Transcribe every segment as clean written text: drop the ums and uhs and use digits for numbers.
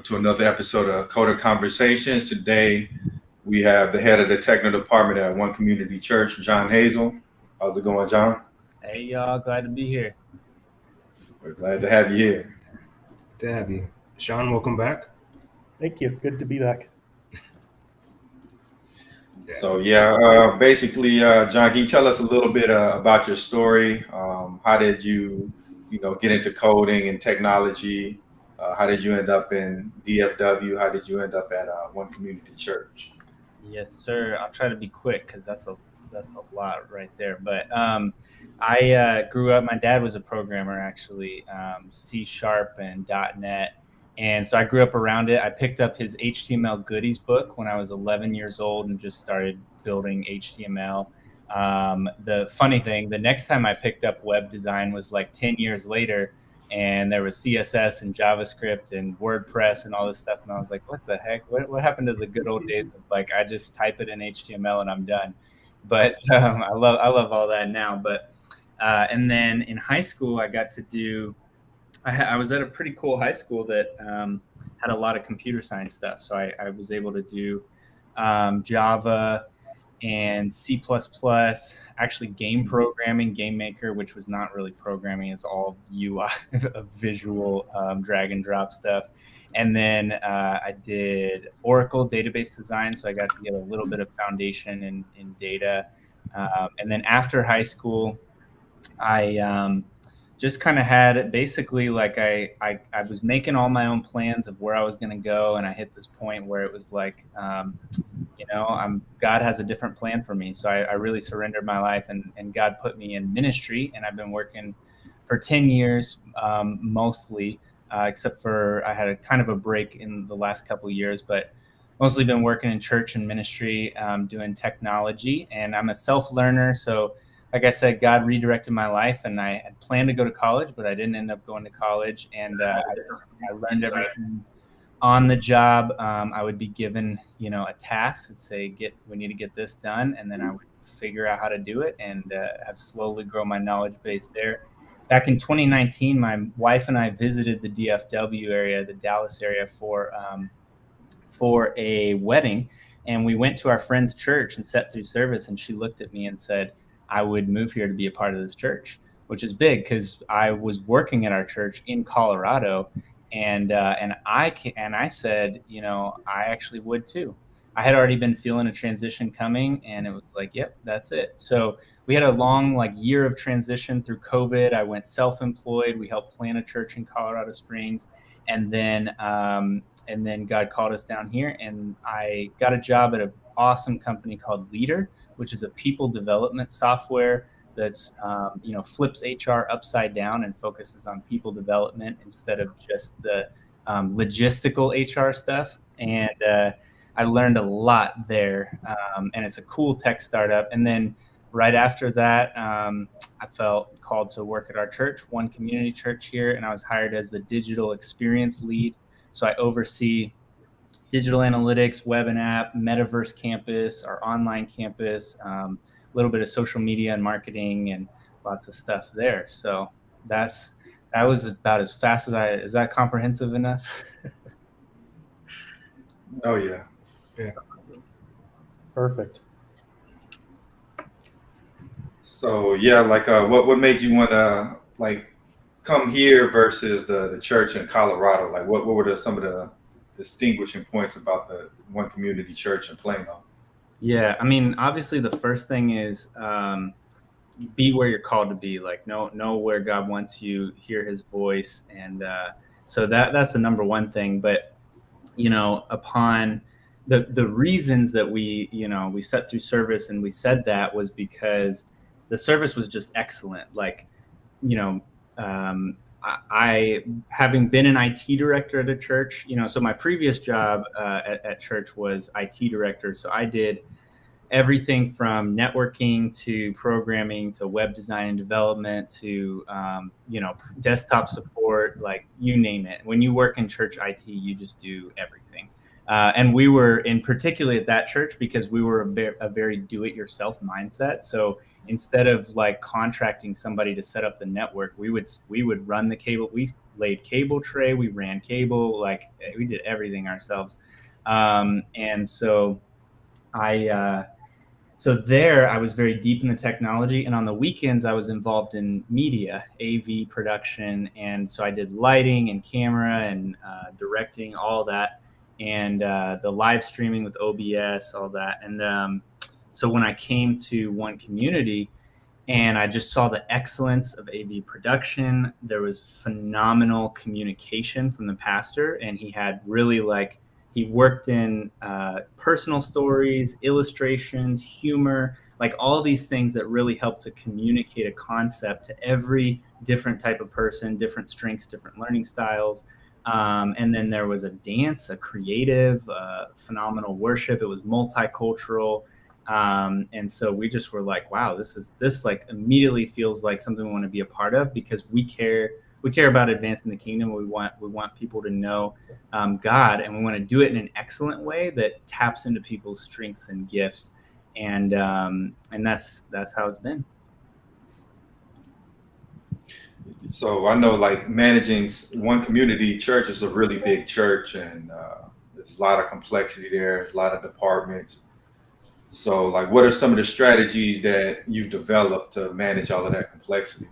Welcome to another episode of Coder Conversations. Today, we have the head of the technical department at One Community Church, John Hazel. How's it going, John? Hey, y'all. Glad to be here. We're glad to have you here. Good to have you. Sean, welcome back. Thank you. Good to be back. So, basically, John, can you tell us a little bit about your story? How did you get into coding and technology? How did you end up in DFW? How did you end up at One Community Church? Yes, sir. I'll try to be quick because that's a lot right there. But I grew up. My dad was a programmer, actually, C# and .NET, and so I grew up around it. I picked up his HTML goodies book when I was 11 years old and just started building HTML. The funny thing, the next time I picked up web design was like 10 years later. And there was CSS and JavaScript and WordPress and all this stuff. And I was like, what the heck? What happened to the good old days of like, I just type it in HTML and I'm done. But I love all that now. But and then in high school, I got to do, I was at a pretty cool high school that had a lot of computer science stuff. So I was able to do Java and C++, actually game programming, Game Maker, which was not really programming, it's all UI, visual drag and drop stuff. And then I did Oracle database design, so I got to get a little bit of foundation in data. And then after high school, I just kind of had basically like I was making all my own plans of where I was going to go, and I hit this point where it was like, God has a different plan for me. So I really surrendered my life, and God put me in ministry, and I've been working for 10 years mostly, except for I had a kind of a break in the last couple of years, but mostly been working in church and ministry, doing technology, and I'm a self-learner, so like I said, God redirected my life, and I had planned to go to college, but I didn't end up going to college. And I learned everything on the job. I would be given, a task and say, we need to get this done. And then I would figure out how to do it and have slowly grown my knowledge base there. Back in 2019, my wife and I visited the DFW area, the Dallas area for a wedding. And we went to our friend's church and sat through service. And she looked at me and said, I would move here to be a part of this church, which is big because I was working at our church in Colorado, and I said, I actually would too. I had already been feeling a transition coming, and it was like, yep, that's it. So we had a long year of transition through COVID. I went self-employed. We helped plant a church in Colorado Springs, and then God called us down here, and I got a job at an awesome company called Leader, which is a people development software that's, flips HR upside down and focuses on people development instead of just the logistical HR stuff. And I learned a lot there, and it's a cool tech startup. And then right after that, I felt called to work at our church, One Community Church here, and I was hired as the digital experience lead. So I oversee digital analytics, web and app, metaverse campus, our online campus, a little bit of social media and marketing, and lots of stuff there. So that was about as fast as is that comprehensive enough? Oh yeah. Yeah. Perfect. So what made you want to come here versus the church in Colorado? Like what were some of the distinguishing points about the One Community Church in Plano? Yeah, I mean, obviously the first thing is be where you're called to be. Like know where God wants you, hear His voice, and so that's the number one thing. But upon the reasons that we sat through service and we said that was because the service was just excellent. I having been an IT director at a church, so my previous job at church was IT director. So I did everything from networking to programming to web design and development to, desktop support, like you name it. When you work in church IT, you just do everything. And we were in particularly at that church because we were a very do-it-yourself mindset. So instead of like contracting somebody to set up the network, we would run the cable. We laid cable tray, we ran cable, like we did everything ourselves. And so so there I was very deep in the technology, and on the weekends I was involved in media, AV production, and so I did lighting and camera and directing, all that, and the live streaming with OBS, all that. And so when I came to One Community and I just saw the excellence of AV production, there was phenomenal communication from the pastor, and he had really he worked in personal stories, illustrations, humor, like all these things that really help to communicate a concept to every different type of person, different strengths, different learning styles. And then there was a dance, a creative, phenomenal worship. It was multicultural. And so we just were like, wow, this like immediately feels like something we want to be a part of, because we care about advancing the kingdom. We want people to know God, and we want to do it in an excellent way that taps into people's strengths and gifts. And that's how it's been. So I know like managing One Community Church is a really big church, and there's a lot of complexity there, there's a lot of departments. So like, what are some of the strategies that you've developed to manage all of that complexity?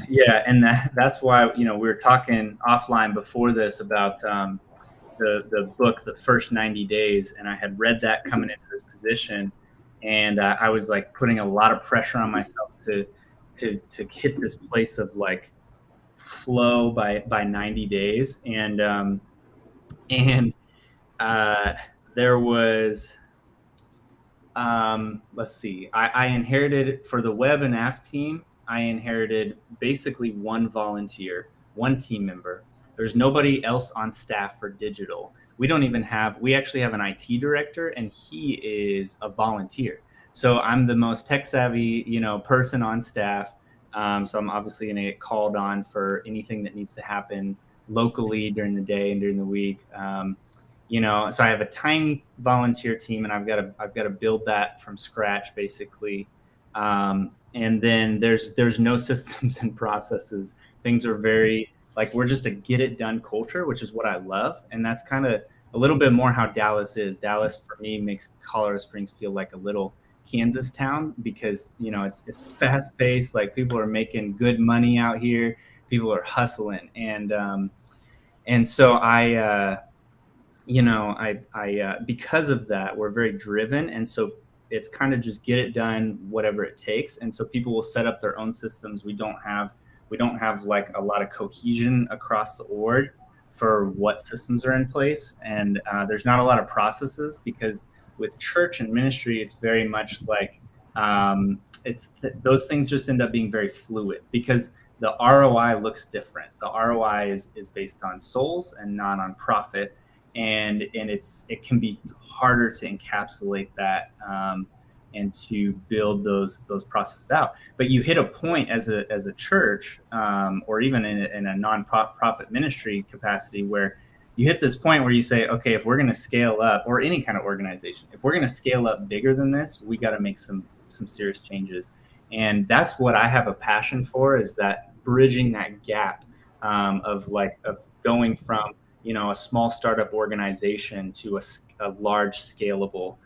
Yeah, and that's why, we were talking offline before this about the book, The First 90 Days, and I had read that coming into this position, and I was like putting a lot of pressure on myself to hit this place of like flow by 90 days, and there was let's see, I inherited for the web and app team. I inherited basically one volunteer, one team member. There's nobody else on staff for digital. We actually have an IT director, and he is a volunteer. So I'm the most tech savvy, person on staff. So I'm obviously going to get called on for anything that needs to happen locally during the day and during the week. So I have a tiny volunteer team, and I've got to build that from scratch, basically. And then there's no systems and processes. Things are very like, we're just a get it done culture, which is what I love. And that's kind of a little bit more how Dallas is. Dallas for me makes Colorado Springs feel like a little Kansas town, because, it's fast paced. Like, people are making good money out here. People are hustling. And so I because of that, we're very driven. And so it's kind of just get it done, whatever it takes. And so people will set up their own systems. We don't have like a lot of cohesion across the org for what systems are in place. And there's not a lot of processes, because with church and ministry, it's very much like those things just end up being very fluid, because the ROI looks different. The ROI is based on souls and not on profit. And it can be harder to encapsulate that and to build those processes out. But you hit a point as a church, or even in a non-profit ministry capacity, where you hit this point where you say, okay, if we're going to scale up, or any kind of organization, if we're going to scale up bigger than this, we got to make some serious changes. And that's what I have a passion for, is that bridging that gap of going from a small startup organization to a large scalable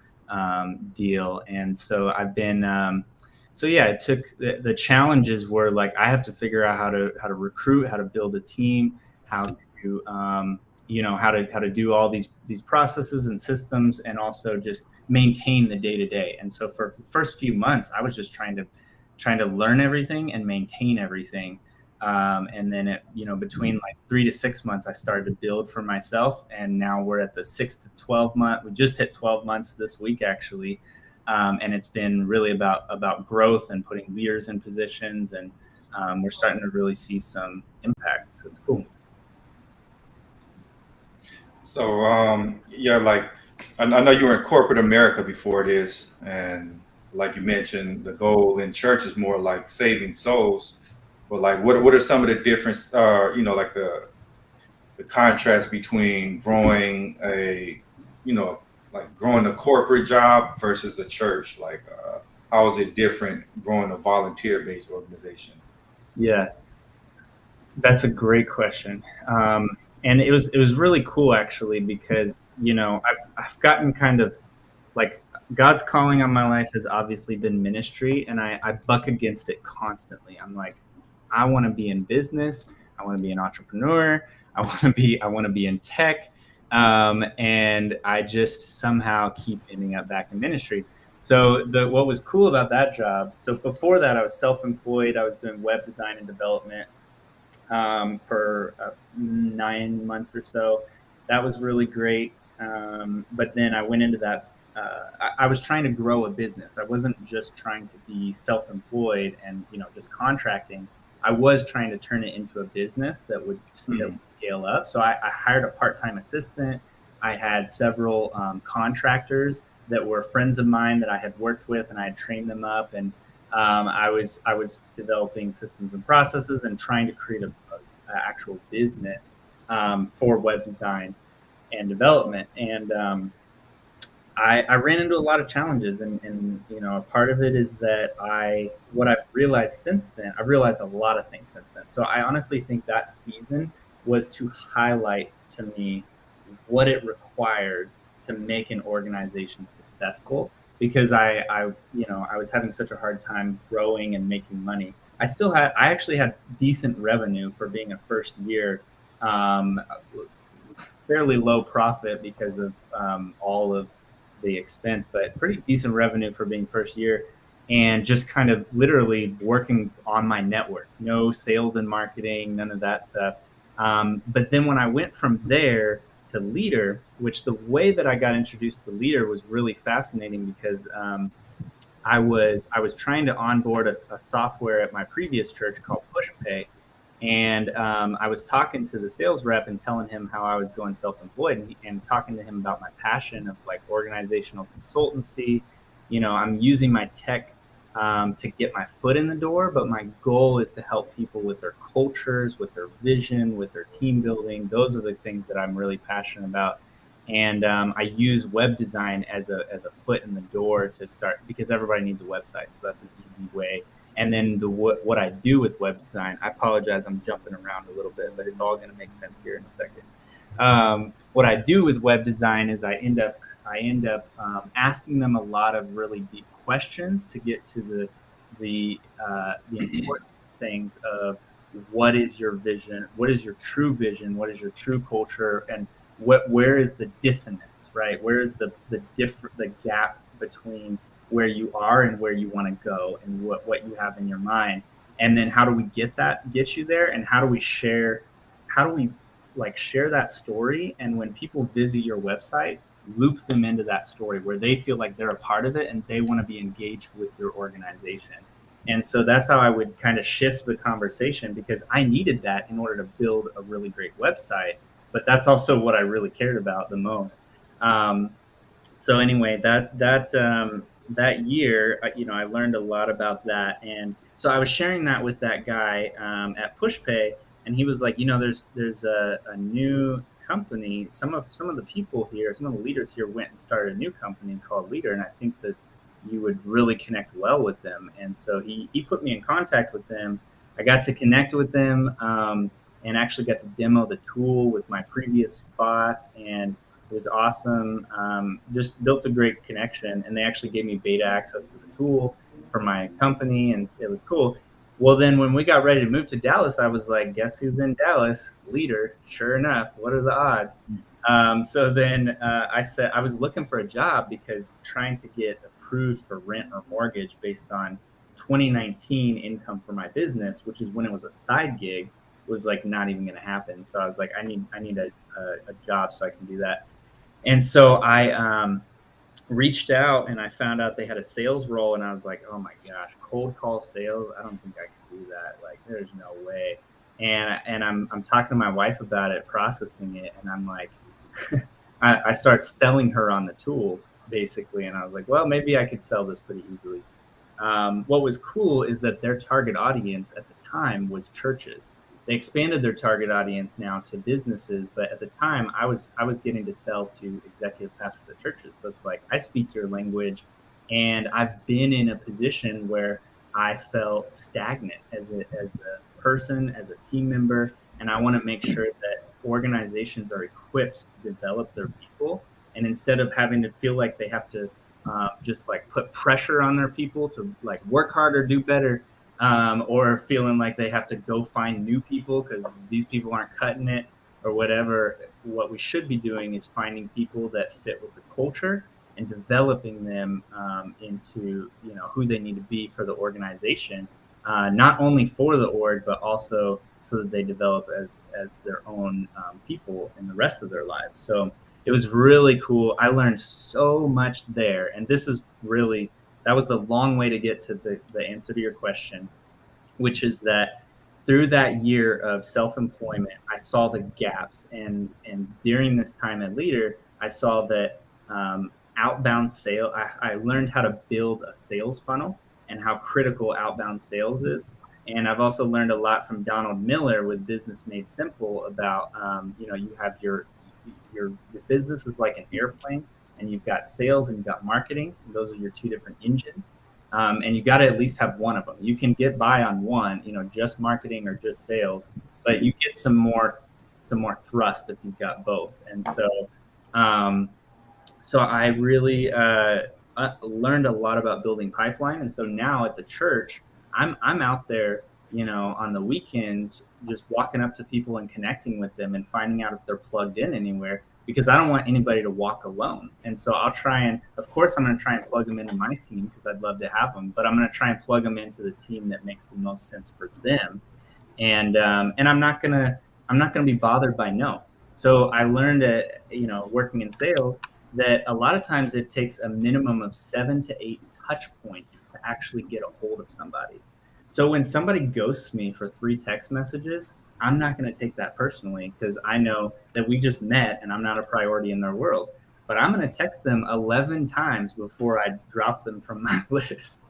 deal. And so I've been it took the challenges were like, I have to figure out how to recruit, how to build a team, how to how to do all these processes and systems, and also just maintain the day-to-day. And so for the first few months, I was just trying to learn everything and maintain everything. And then between like 3 to 6 months, I started to build for myself. And now we're at the 6 to 12 month. We just hit 12 months this week, actually. And it's been really about growth and putting leaders in positions. And we're starting to really see some impact. So it's cool. So, like, I know you were in corporate America before this. And like you mentioned, the goal in church is more like saving souls. But like, what are some of the difference, like the contrast between growing a, like growing a corporate job versus the church. Like, how is it different growing a volunteer-based organization? Yeah, that's a great question. And it was really cool actually, because I've gotten kind of like, God's calling on my life has obviously been ministry, and I buck against it constantly. I'm like, I want to be in business, I want to be an entrepreneur, I want to be in tech, and I just somehow keep ending up back in ministry. So what was cool about that job? So before that, I was self-employed. I was doing web design and development for 9 months or so. That was really great. But then I went into that. I was trying to grow a business. I wasn't just trying to be self-employed and just contracting. I was trying to turn it into a business that would scale up. So I hired a part-time assistant. I had several contractors that were friends of mine that I had worked with, and I had trained them up, and I was developing systems and processes and trying to create a actual business for web design and development. And I ran into a lot of challenges, and a part of it is that what I've realized since then, I've realized a lot of things since then. So I honestly think that season was to highlight to me what it requires to make an organization successful, because I was having such a hard time growing and making money. I actually had decent revenue for being a first year, um, fairly low profit because of all of the expense, but pretty decent revenue for being first year, and just kind of literally working on my network. No sales and marketing, none of that stuff. But then when I went from there to Leader, which the way that I got introduced to Leader was really fascinating, because I was trying to onboard a software at my previous church called PushPay, and I was talking to the sales rep and telling him how I was going self-employed, and talking to him about my passion of like organizational consultancy. I'm using my tech to get my foot in the door, but my goal is to help people with their cultures, with their vision, with their team building. Those are the things that I'm really passionate about. And I use web design as a foot in the door to start, because everybody needs a website, so that's an easy way. And then what I do with web design, I apologize, I'm jumping around a little bit, but it's all going to make sense here in a second. What I do with web design is I end up asking them a lot of really deep questions to get to the important things of what is your vision, what is your true vision, what is your true culture, and where is the dissonance, right? Where is the gap between where you are and where you want to go, and what you have in your mind. And then how do we get you there, and how do we share that story, and when people visit your website, loop them into that story where they feel like they're a part of it and they want to be engaged with your organization. And so that's how I would kind of shift the conversation, because I needed that in order to build a really great website, but that's also what I really cared about the most. So anyway, that year, I learned a lot about that, and so I was sharing that with that guy at PushPay, and he was like, there's a new company. Some of the people here, some of the leaders here went and started a new company called Leader, and I think that you would really connect well with them. And so he put me in contact with them. I got to connect with them, and actually got to demo the tool with my previous boss, and it was awesome. Just built a great connection, and they actually gave me beta access to the tool for my company, and it was cool. Well, then when we got ready to move to Dallas, I was like, guess who's in Dallas? Leader. Sure enough, what are the odds? So then I said I was looking for a job, because trying to get approved for rent or mortgage based on 2019 income for my business, which is when it was a side gig, was like not even going to happen. So I was like, I need a job so I can do that. And so I reached out, and I found out they had a sales role, and I was like, oh my gosh, cold call sales? I don't think I can do that. Like, there's no way. And I'm talking to my wife about it, processing it, and I'm like, I start selling her on the tool basically, and I was like, well, maybe I could sell this pretty easily. What was cool is that their target audience at the time was churches. they expanded their target audience now to businesses, but at the time I was getting to sell to executive pastors at churches. So it's like, I speak your language, and I've been in a position where I felt stagnant as a person, as a team member, and I want to make sure that organizations are equipped to develop their people, and instead of having to feel like they have to just like put pressure on their people to like work harder, do better, or feeling like they have to go find new people because these people aren't cutting it or whatever. What we should be doing is finding people that fit with the culture and developing them into who they need to be for the organization, not only for the org, but also so that they develop as their own people in the rest of their lives. So it was really cool. I learned so much there. And this is really, that was the long way to get to the answer to your question, which is that through that year of self-employment, I saw the gaps. And during this time at Leader, I saw that outbound sale, I learned how to build a sales funnel and how critical outbound sales is. And I've also learned a lot from Donald Miller with Business Made Simple about, you have your business is like an airplane, and you've got sales and you've got marketing. Those are your two different engines. And you got to at least have one of them. You can get by on one, just marketing or just sales, but you get some more thrust if you've got both. And so I really learned a lot about building pipeline. And so now at the church, I'm out there, on the weekends, just walking up to people and connecting with them and finding out if they're plugged in anywhere, because I don't want anybody to walk alone. And so I'll try and, of course, I'm going to try and plug them into my team because I'd love to have them, but I'm going to try and plug them into the team that makes the most sense for them. And I'm not going to be bothered by no. So I learned that, working in sales, that a lot of times it takes a minimum of 7 to 8 touch points to actually get a hold of somebody. So when somebody ghosts me for 3 text messages, I'm not going to take that personally, because I know that we just met and I'm not a priority in their world. But I'm going to text them 11 times before I drop them from my list.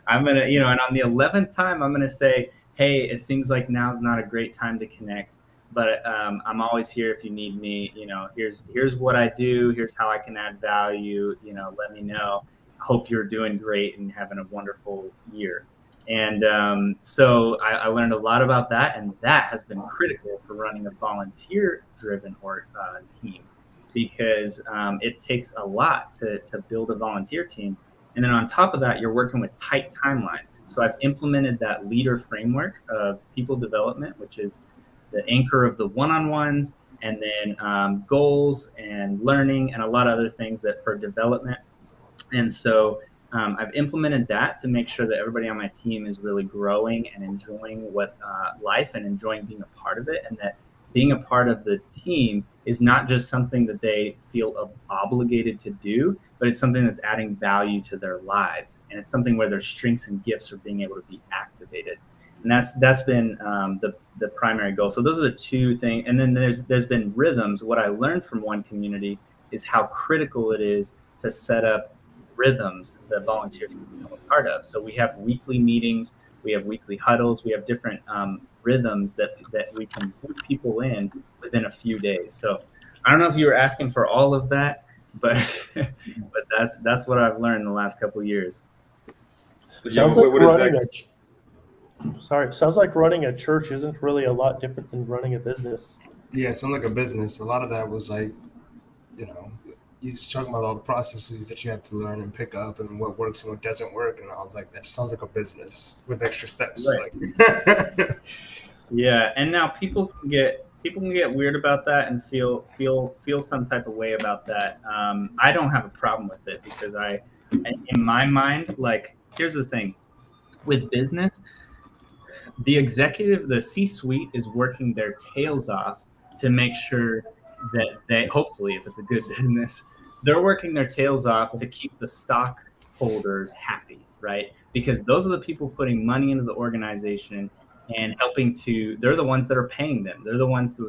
I'm going to, and on the 11th time, I'm going to say, hey, it seems like now's not a great time to connect, but I'm always here if you need me. Here's what I do. Here's how I can add value. Let me know. Hope you're doing great and having a wonderful year. And so I learned a lot about that, and that has been critical for running a volunteer-driven team, because it takes a lot to build a volunteer team. And then on top of that, you're working with tight timelines. So I've implemented that Leader framework of people development, which is the anchor of the one-on-ones, and then goals and learning and a lot of other things that for development. And so I've implemented that to make sure that everybody on my team is really growing and enjoying life and enjoying being a part of it, and that being a part of the team is not just something that they feel obligated to do, but it's something that's adding value to their lives, and it's something where their strengths and gifts are being able to be activated. And that's been the primary goal. So those are the two things. And then there's been rhythms. What I learned from one community is how critical it is to set up rhythms that volunteers can become a part of. So we have weekly meetings, we have weekly huddles, we have different rhythms that we can put people in within a few days. So I don't know if you were asking for all of that, but that's what I've learned in the last couple of years. Sounds like running a church isn't really a lot different than running a business. Yeah, it sounds like a business. A lot of that was like, you're just talking about all the processes that you have to learn and pick up and what works and what doesn't work. And I was like, that just sounds like a business with extra steps. Right. Yeah. And now people can get weird about that and feel some type of way about that. I don't have a problem with it, because in my mind, like, here's the thing with business, the C-suite is working their tails off to make sure that they, hopefully, if it's a good business, they're working their tails off to keep the stockholders happy, right? Because those are the people putting money into the organization and they're the ones that are paying them. They're the ones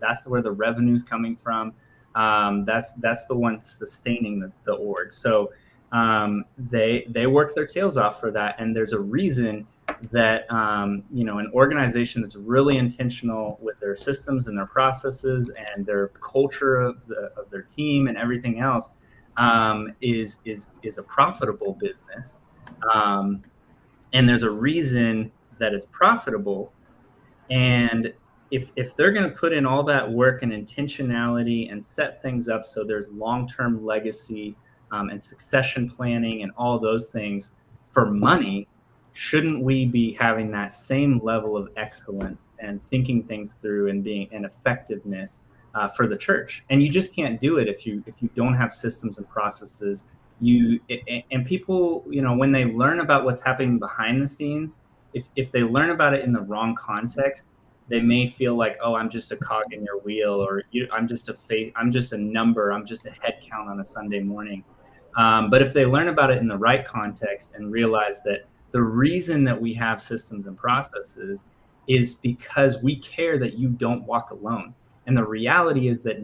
that's where the revenue's coming from. That's the ones sustaining the org. So they work their tails off for that. And there's a reason that an organization that's really intentional with their systems and their processes and their culture of their team and everything else is a profitable business, and there's a reason that it's profitable. And if they're going to put in all that work and intentionality and set things up so there's long-term legacy and succession planning and all those things for money, shouldn't we be having that same level of excellence and thinking things through and being an effectiveness for the church? And you just can't do it if you don't have systems and processes. And people, when they learn about what's happening behind the scenes, if they learn about it in the wrong context, they may feel like, oh, I'm just a cog in your wheel, or I'm just a number, I'm just a head count on a Sunday morning. But if they learn about it in the right context and realize that the reason that we have systems and processes is because we care that you don't walk alone. And the reality is that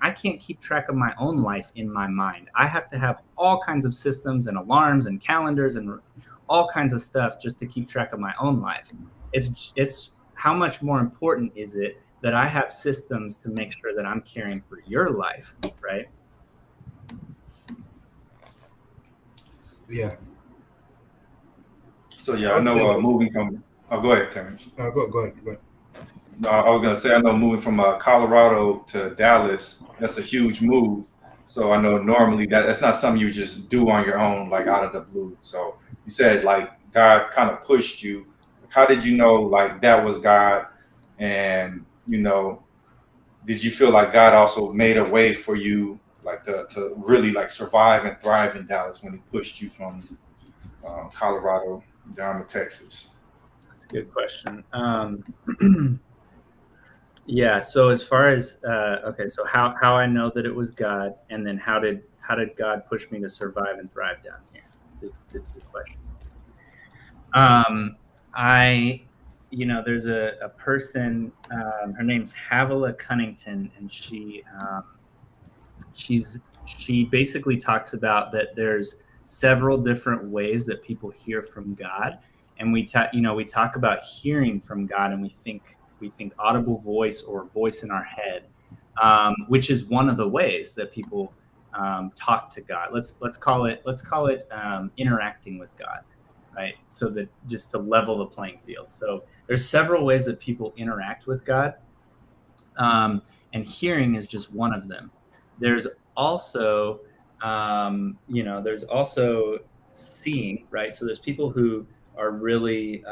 I can't keep track of my own life in my mind. I have to have all kinds of systems and alarms and calendars and all kinds of stuff just to keep track of my own life. It's how much more important is it that I have systems to make sure that I'm caring for your life, right? Yeah. So yeah, I know moving from. Oh, go ahead, Terrence. Go ahead. No, I was gonna say, I know moving from Colorado to Dallas, that's a huge move. So I know normally that's not something you just do on your own, like out of the blue. So you said like God kind of pushed you. How did you know like that was God? And did you feel like God also made a way for you like to really like survive and thrive in Dallas when He pushed you from Colorado down to Texas? That's a good question. Yeah. So as far as so how I know that it was God, and then how did God push me to survive and thrive down here? It's a good question. There's a person. Her name's Havilah Cunnington, and she basically talks about that there's several different ways that people hear from God, and we talk about hearing from God, and we think audible voice or voice in our head, which is one of the ways that people talk to God. Let's call it interacting with God, right? So that just to level the playing field. So there's several ways that people interact with God, and hearing is just one of them. There's also seeing, right? So there's people who are really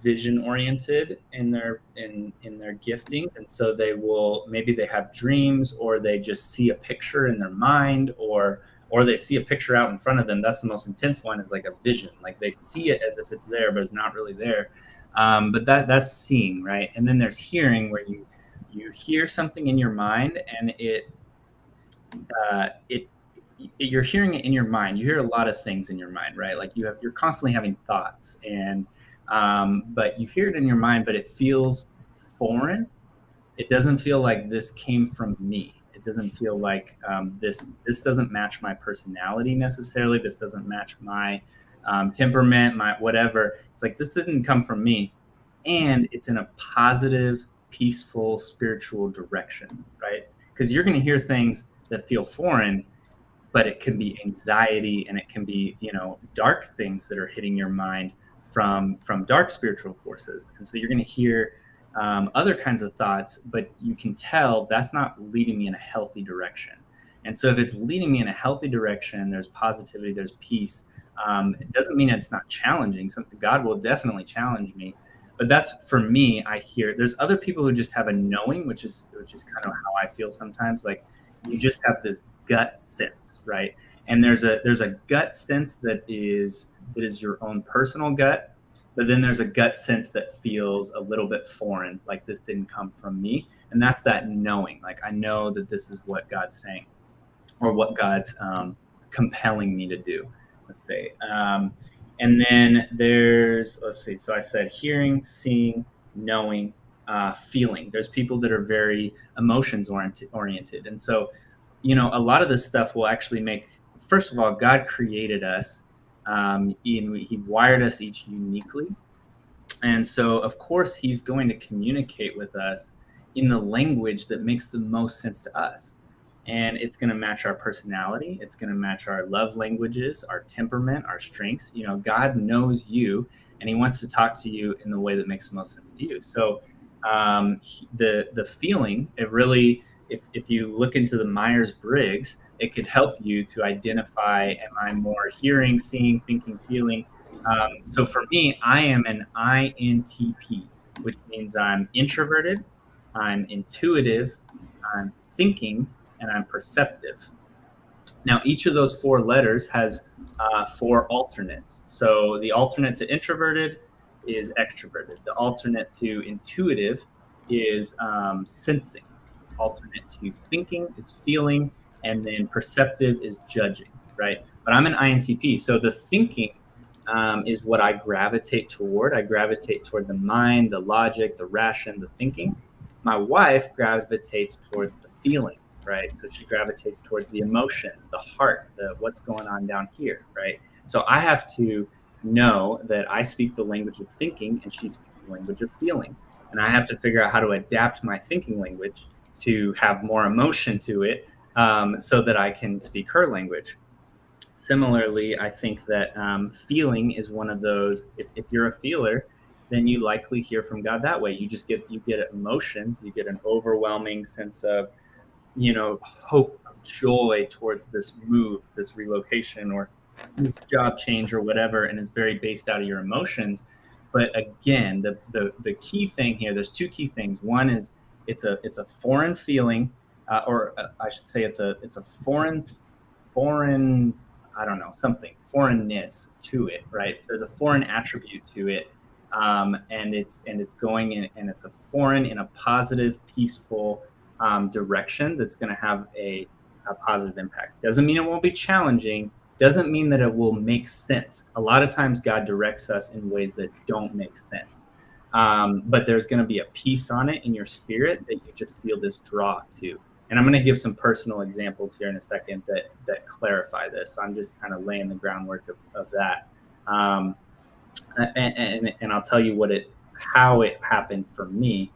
vision oriented in their giftings, and so maybe they have dreams, or they just see a picture in their mind, or they see a picture out in front of them. That's the most intense one, is like a vision, like they see it as if it's there but it's not really there. But that's seeing, right? And then there's hearing, where you hear something in your mind, and you're hearing it in your mind. You hear a lot of things in your mind, right? Like you're constantly having thoughts, and but you hear it in your mind, but it feels foreign. It doesn't feel like this came from me. It doesn't feel like this doesn't match my personality necessarily. This doesn't match my temperament, my whatever. It's like, this didn't come from me, and it's in a positive, peaceful, spiritual direction, right? Because you're going to hear things that feel foreign, but it can be anxiety, and it can be, dark things that are hitting your mind from dark spiritual forces. And so you're going to hear other kinds of thoughts, but you can tell that's not leading me in a healthy direction. And so if it's leading me in a healthy direction, there's positivity, there's peace. It doesn't mean it's not challenging. God will definitely challenge me. But that's, for me, I hear. There's other people who just have a knowing, which is kind of how I feel sometimes. Like, you just have this gut sense, right? And there's a gut sense that is your own personal gut, but then there's a gut sense that feels a little bit foreign, like this didn't come from me. And that's that knowing. Like, I know that this is what God's saying, or what God's compelling me to do, let's say. And then there's, so I said hearing, seeing, knowing, feeling. There's people that are very emotions oriented. And so, a lot of this stuff will actually make, first of all, God created us. He wired us each uniquely. And so, of course, he's going to communicate with us in the language that makes the most sense to us. And it's going to match our personality. It's going to match our love languages, our temperament, our strengths. You know, God knows you, and he wants to talk to you in the way that makes the most sense to you. So the feeling, it really, if you look into the Myers-Briggs, it could help you to identify, am I more hearing, seeing, thinking, feeling? So for me, I am an INTP, which means I'm introverted, I'm intuitive, I'm thinking, and I'm perceptive. Now, each of those four letters has four alternates. So the alternate to introverted is extroverted. The alternate to intuitive is sensing. Alternate to thinking is feeling, and then perceptive is judging, right? But I'm an INTP, so the thinking is what I gravitate toward. I gravitate toward the mind, the logic, the ration, the thinking. My wife gravitates towards the feeling, right? So she gravitates towards the emotions, the heart, the what's going on down here, right? So I have to know that I speak the language of thinking and she speaks the language of feeling. And I have to figure out how to adapt my thinking language to have more emotion to it, so that I can speak her language. Similarly, I think that feeling is one of those. If you're a feeler, then you likely hear from God that way. You get emotions, you get an overwhelming sense of, you know, hope, joy towards this move, this relocation, or this job change, or whatever, and it's very based out of your emotions. But again, the key thing here, there's two key things. One is it's a foreign feeling, or I should say it's a foreign, I don't know, something, foreignness to it, right? There's a foreign attribute to it, and it's going in, and it's a foreign in a positive, peaceful direction that's going to have a positive impact. Doesn't mean it won't be challenging. Doesn't mean that it will make sense. A lot of times God directs us in ways that don't make sense. But there's going to be a peace on it in your spirit that you just feel this draw to. And I'm going to give some personal examples here in a second that clarify this. So I'm just kind of laying the groundwork of that. And I'll tell you how it happened for me.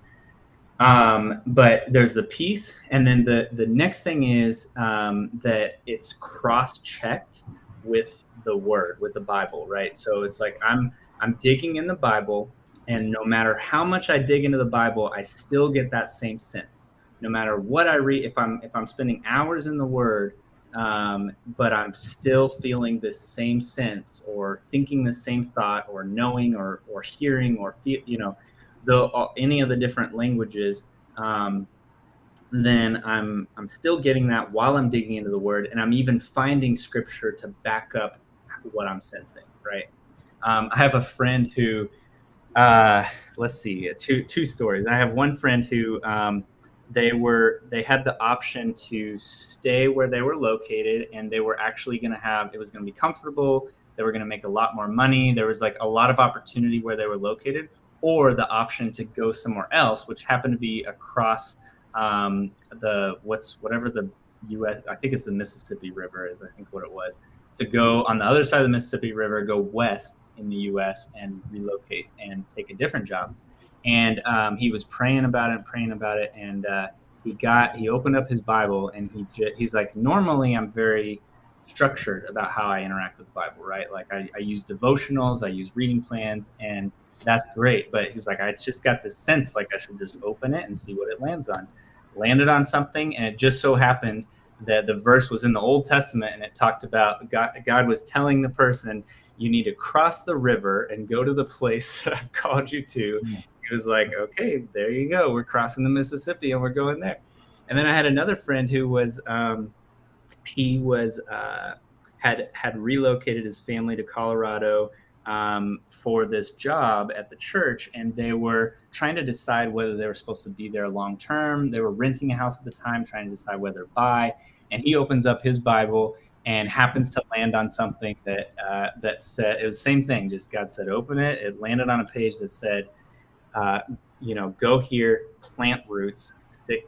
But there's the peace, and then the next thing is that it's cross-checked with the word, with the Bible, right? So it's like I'm digging in the Bible, and no matter how much I dig into the Bible, I still get that same sense. No matter what I read, if I'm spending hours in the Word, but I'm still feeling this same sense, or thinking the same thought, or knowing, or hearing, or feel, any of the different languages, then I'm still getting that while I'm digging into the Word, and I'm even finding Scripture to back up what I'm sensing. Right? I have a friend who, let's see, two stories. I have one friend who they had the option to stay where they were located, and they were actually going to it was going to be comfortable. They were going to make a lot more money. There was like a lot of opportunity where they were located, or the option to go somewhere else, which happened to be across whatever the U.S. I think it's the Mississippi River is, I think, what it was, to go on the other side of the Mississippi River, go west in the U.S. and relocate and take a different job. And he was praying about it, and he opened up his Bible, and he's like, normally I'm very structured about how I interact with the Bible, right? Like I use devotionals, I use reading plans, and that's great. But he's like, I just got this sense like I should just open it and see what it lands on. Landed on something, and it just so happened that the verse was in the Old Testament, and it talked about God was telling the person, you need to cross the river and go to the place that I've called you to. He was like, okay, there you go. We're crossing the Mississippi and we're going there. And then I had another friend who was, had relocated his family to Colorado for this job at the church, and they were trying to decide whether they were supposed to be there long term. They were renting a house at the time, trying to decide whether to buy. And he opens up his Bible and happens to land on something that said, it was the same thing. Just God said, open it. It landed on a page that said, go here, plant roots, stay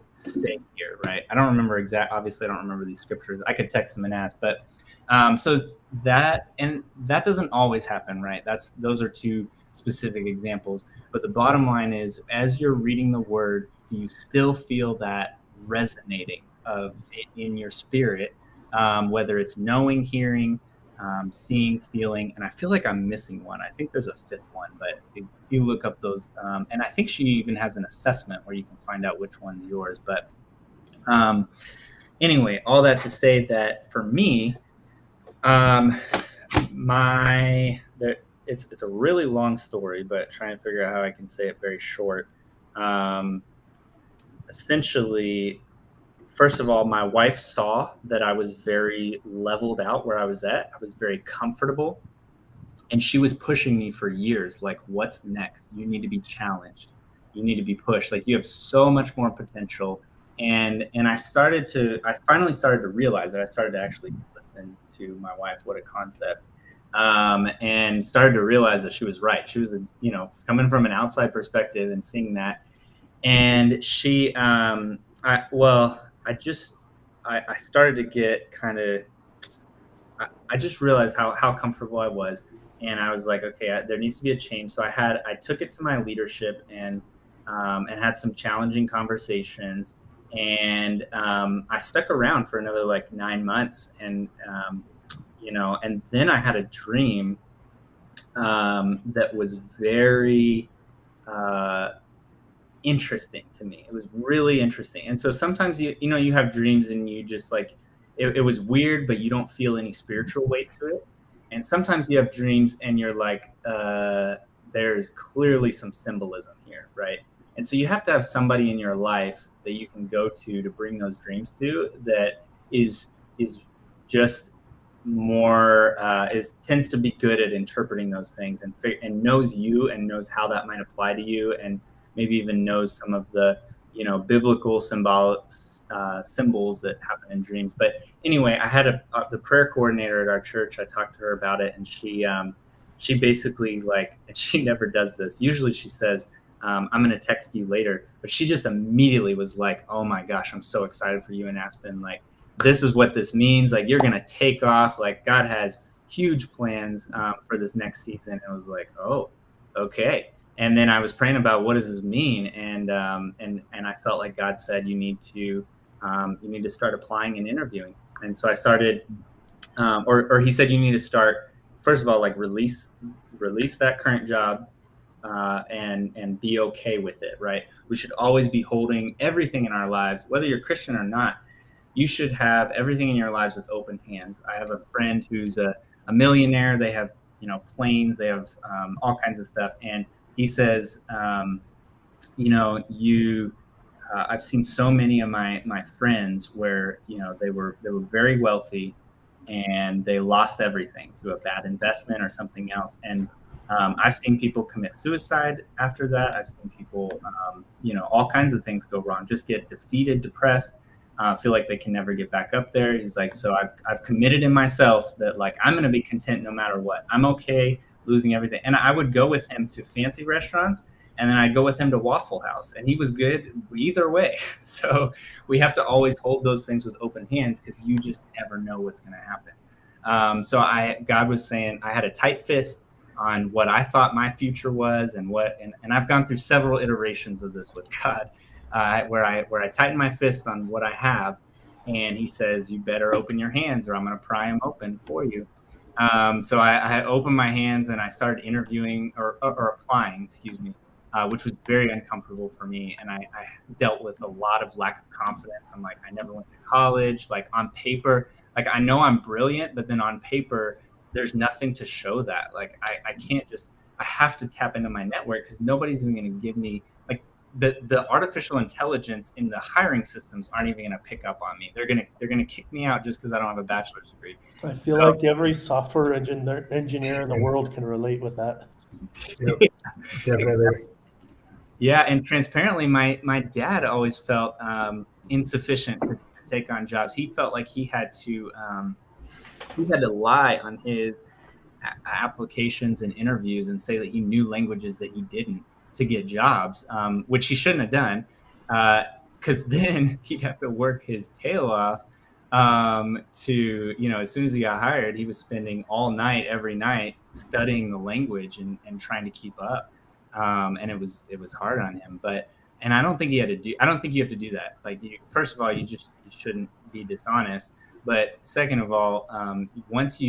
here, right? I don't remember obviously I don't remember these scriptures. I could text them and ask, but so that doesn't always happen, right? Those are two specific examples. But the bottom line is, as you're reading the word, do you still feel that resonating of it in your spirit, whether it's knowing, hearing, seeing, feeling? And I feel like I'm missing one. I think there's a fifth one, but if you look up those, and I think she even has an assessment where you can find out which one's yours. But anyway, all that to say that for me, it's a really long story, but try and figure out how I can say it very short. Essentially, first of all, my wife saw that I was very leveled out where I was at. I was very comfortable, and she was pushing me for years. Like, what's next? You need to be challenged. You need to be pushed. Like, you have so much more potential. And I finally started to realize that. I started to actually listen to my wife. What a concept. And started to realize that she was right. She was, coming from an outside perspective and seeing that. And she, I started to get kind of, I just realized how comfortable I was. And I was like, okay, there needs to be a change. So I took it to my leadership and had some challenging conversations. And I stuck around for another 9 months. And, and then I had a dream that was very interesting to me. It was really interesting. And so sometimes you have dreams and you just it was weird, but you don't feel any spiritual weight to it. And sometimes you have dreams and you're like, there's clearly some symbolism here, right? And so you have to have somebody in your life that you can go to bring those dreams to, that is just more tends to be good at interpreting those things and knows you and knows how that might apply to you, and maybe even knows some of the biblical symbols that happen in dreams. But anyway, I had the prayer coordinator at our church. I talked to her about it, and she basically and she never does this. Usually she says, I'm going to text you later, but she just immediately was like, oh my gosh, I'm so excited for you in Aspen. This is what this means. You're going to take off. God has huge plans for this next season. And I was like, oh, okay. And then I was praying about what does this mean, and I felt like God said you need to start applying and interviewing. And so I started, or He said you need to start, first of all, release that current job, and be okay with it. Right? We should always be holding everything in our lives, whether you're Christian or not. You should have everything in your lives with open hands. I have a friend who's a millionaire. They have planes. They have all kinds of stuff, and he says, I've seen so many of my friends where, they were very wealthy and they lost everything to a bad investment or something else. And I've seen people commit suicide after that. I've seen people, all kinds of things go wrong, just get defeated, depressed, feel like they can never get back up there. He's like, so I've committed in myself that I'm going to be content no matter what. I'm okay losing everything. And I would go with him to fancy restaurants, and then I'd go with him to Waffle House, and he was good either way. So we have to always hold those things with open hands, because you just never know what's going to happen. So God was saying I had a tight fist on what I thought my future was, and I've gone through several iterations of this with God, where I tighten my fist on what I have, and He says, you better open your hands or I'm going to pry them open for you. So I opened my hands and I started interviewing or applying, which was very uncomfortable for me. And I dealt with a lot of lack of confidence. I'm like, I never went to college. On paper, I know I'm brilliant, but then on paper, there's nothing to show that. I can't I have to tap into my network, because nobody's even going to give me the artificial intelligence in the hiring systems aren't even going to pick up on me. They're going to kick me out just because I don't have a bachelor's degree. I feel like every software engineer in the world can relate with that. Yep, definitely. Yeah, and transparently, my dad always felt insufficient to take on jobs. He felt like he had to lie on his applications and interviews and say that he knew languages that he didn't to get jobs, which he shouldn't have done, because then he had to work his tail off to, as soon as he got hired, he was spending all night every night studying the language and trying to keep up. And it was hard on him, and I don't think you have to do that. Like, first of all, you shouldn't be dishonest. But second of all, once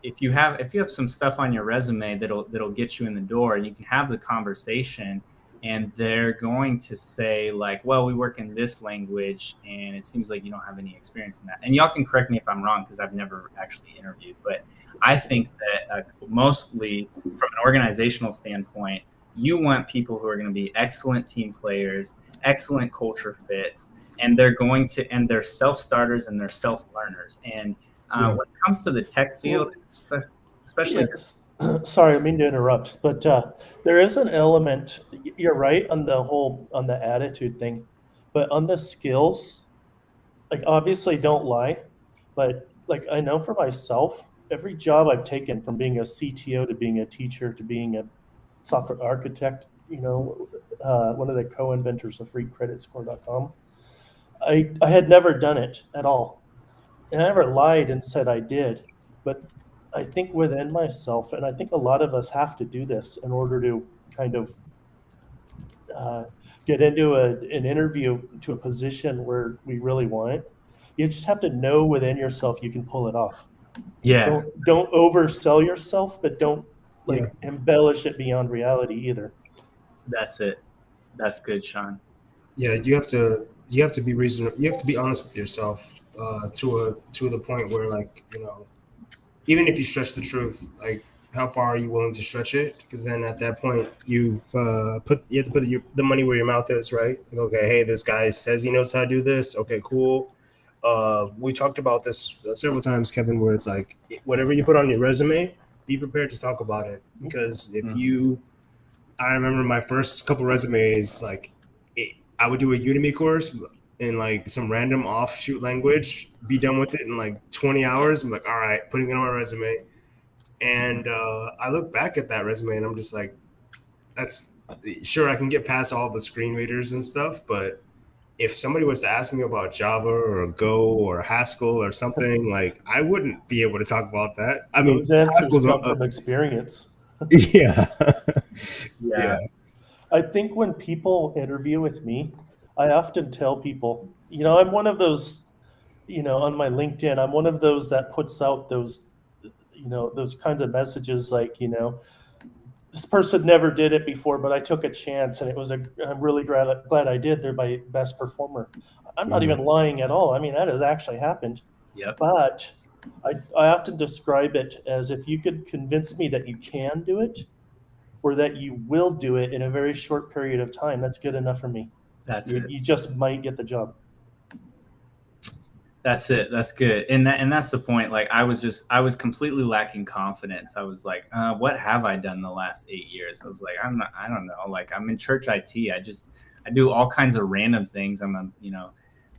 if you have some stuff on your resume that'll get you in the door, and you can have the conversation, and they're going to say like, well, we work in this language, and it seems like you don't have any experience in that. And y'all can correct me if I'm wrong, because I've never actually interviewed, but I think that mostly from an organizational standpoint, you want people who are going to be excellent team players, excellent culture fits, and they're self-starters and they're self-learners. And when it comes to the tech field, especially. Sorry, I mean to interrupt, but there is an element. You're right on the attitude thing, but on the skills, like, obviously don't lie, but like, I know for myself, every job I've taken, from being a CTO to being a teacher to being a software architect, one of the co-inventors of freecreditscore.com, I had never done it at all. And I never lied and said I did, but I think within myself, and I think a lot of us have to do this in order to kind of get into an interview to a position where we really want it. You just have to know within yourself you can pull it off. Yeah. Don't oversell yourself, but don't embellish it beyond reality either. That's it. That's good, Sean. Yeah, you have to be reasonable. You have to be honest with yourself to the point where, like, even if you stretch the truth, like, how far are you willing to stretch it? Because then at that point, you have to put the money where your mouth is, right? Like, okay, hey, this guy says he knows how to do this. Okay, cool. We talked about this several times, Kevin, where it's like, whatever you put on your resume, be prepared to talk about it. Because I remember my first couple resumes, like, I would do a Udemy course in like some random offshoot language, be done with it in like 20 hours. I'm like, all right, putting it on my resume. And I look back at that resume and I'm just like, that's sure, I can get past all the screen readers and stuff, but if somebody was to ask me about Java or Go or Haskell or something, like, I wouldn't be able to talk about that. I mean, those answers Haskell's come from experience. Yeah. I think when people interview with me, I often tell people, I'm one of those, on my LinkedIn, I'm one of those that puts out those, those kinds of messages like, this person never did it before, but I took a chance, and I'm really glad I did. They're my best performer. I'm not even lying at all. I mean, that has actually happened. Yep. But I often describe it as, if you could convince me that you can do it, or that you will do it in a very short period of time, that's good enough for me. You just might get the job. That's it. That's good. And that's the point. Like, I was completely lacking confidence. I was like, what have I done the last 8 years? I was like, I don't know. Like, I'm in church IT. I do all kinds of random things. And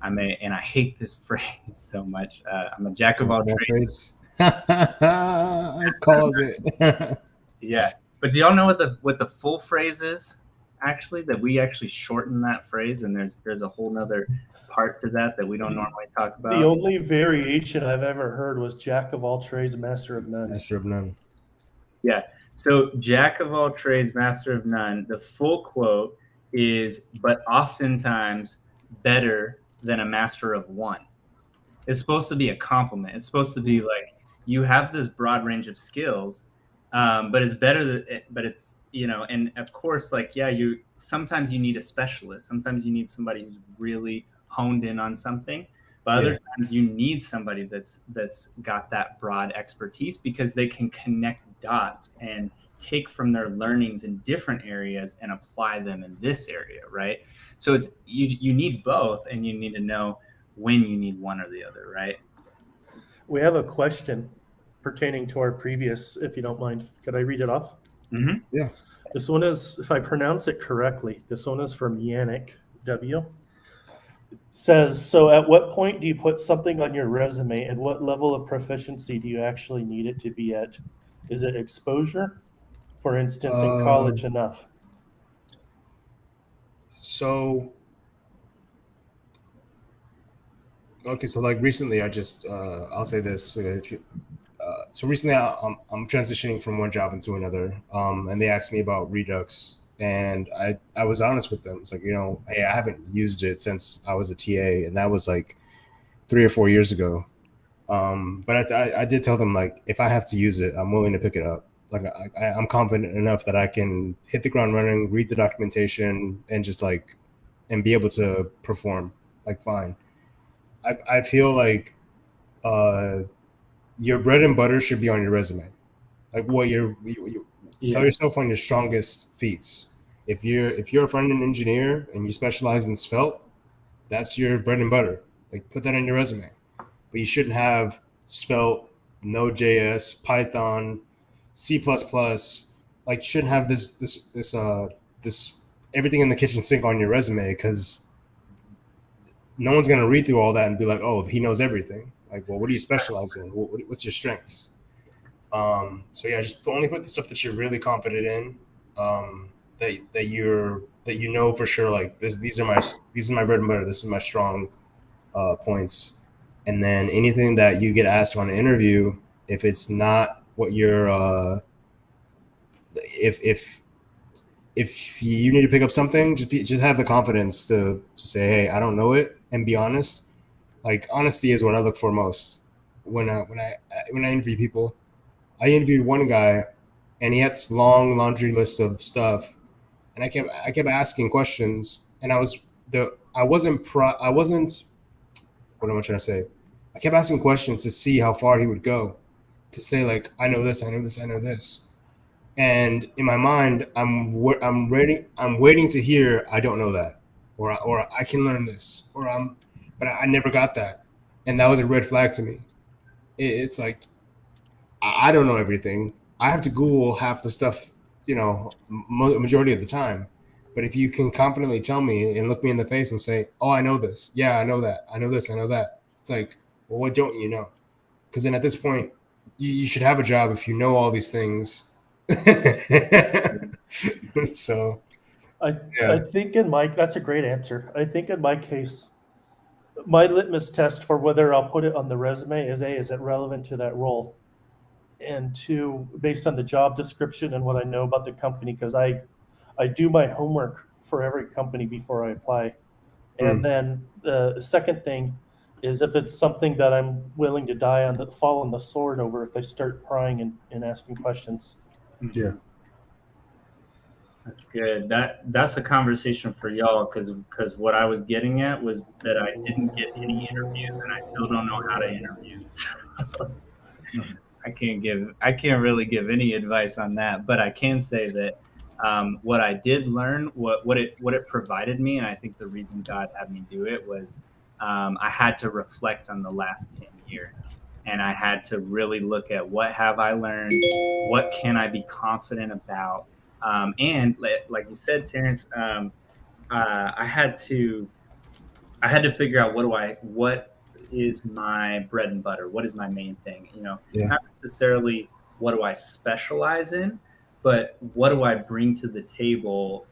I hate this phrase so much. I'm a jack of all trades. I called it. Yeah. But do y'all know what the full phrase is? Actually, that we actually shorten that phrase, and there's a whole nother part to that we don't normally talk about. The only variation I've ever heard was jack of all trades, master of none. Master of none. Yeah. So jack of all trades, master of none. The full quote is, but oftentimes better than a master of one. It's supposed to be a compliment. It's supposed to be like, you have this broad range of skills, but it's better but it's, and of course, like, sometimes you need a specialist. Sometimes you need somebody who's really honed in on something, but other times you need somebody that's got that broad expertise, because they can connect dots and take from their learnings in different areas and apply them in this area, right? So it's you need both, and you need to know when you need one or the other, right? We have a question pertaining to our previous, if you don't mind. Could I read it off? Mm-hmm. Yeah. This one is, if I pronounce it correctly, this one is from Yannick W. It says, so at what point do you put something on your resume, and what level of proficiency do you actually need it to be at? Is it exposure? For instance, in college enough? So, okay, so like recently I just, I'll say this, so recently I'm transitioning from one job into another, and they asked me about Redux, and I was honest with them. It's like, hey, I haven't used it since I was a TA, and that was like 3 or 4 years ago. But I did tell them, like, if I have to use it, I'm willing to pick it up. Like, I'm confident enough that I can hit the ground running, read the documentation, and just like, and be able to perform like fine. I feel like your bread and butter should be on your resume. Like, what you sell yourself on your strongest feats. If you're a front end engineer and you specialize in Svelte, that's your bread and butter. Like, put that on your resume. But you shouldn't have Svelte, Node.js, Python, C++. Like, you shouldn't have this everything in the kitchen sink on your resume, because no one's gonna read through all that and be like, oh, he knows everything. Like, well, what do you specialize in? What's your strengths? So yeah, just only put the stuff that you're really confident in, that you know for sure. Like, these are my bread and butter. This is my strong points. And then anything that you get asked on an interview, if it's not what you're, if you need to pick up something, just have the confidence to say, hey, I don't know it, and be honest. Like, honesty is what I look for most when I interview people. I interviewed one guy, and he had this long laundry list of stuff, and I kept asking questions, and I wasn't what am I trying to say? I kept asking questions to see how far he would go, to say, like, I know this, I know this, I know this. And in my mind, I'm waiting to hear, I don't know that, or I can learn this, but I never got that, and that was a red flag to me. It's like, I don't know everything. I have to Google half the stuff, majority of the time. But if you can confidently tell me and look me in the face and say, oh, I know this. Yeah, I know that. I know this. I know that. It's like, well, what don't you know? Because then at this point, you should have a job if you know all these things. So, I think that's a great answer. I think in my case, my litmus test for whether I'll put it on the resume is A, is it relevant to that role? And two, based on the job description and what I know about the company, because I do my homework for every company before I apply. And then the second thing is if it's something that I'm willing to fall on the sword over if they start prying and asking questions. Yeah. That's good. That's a conversation for y'all, because what I was getting at was that I didn't get any interviews, and I still don't know how to interview. So I can't really give any advice on that, but I can say that what I did learn, what it provided me, and I think the reason God had me do it was I had to reflect on the last 10 years, and I had to really look at what have I learned, what can I be confident about. And like you said, Terrence, I had to figure out what is my bread and butter, what is my main thing. Not necessarily what do I specialize in, but what do I bring to the table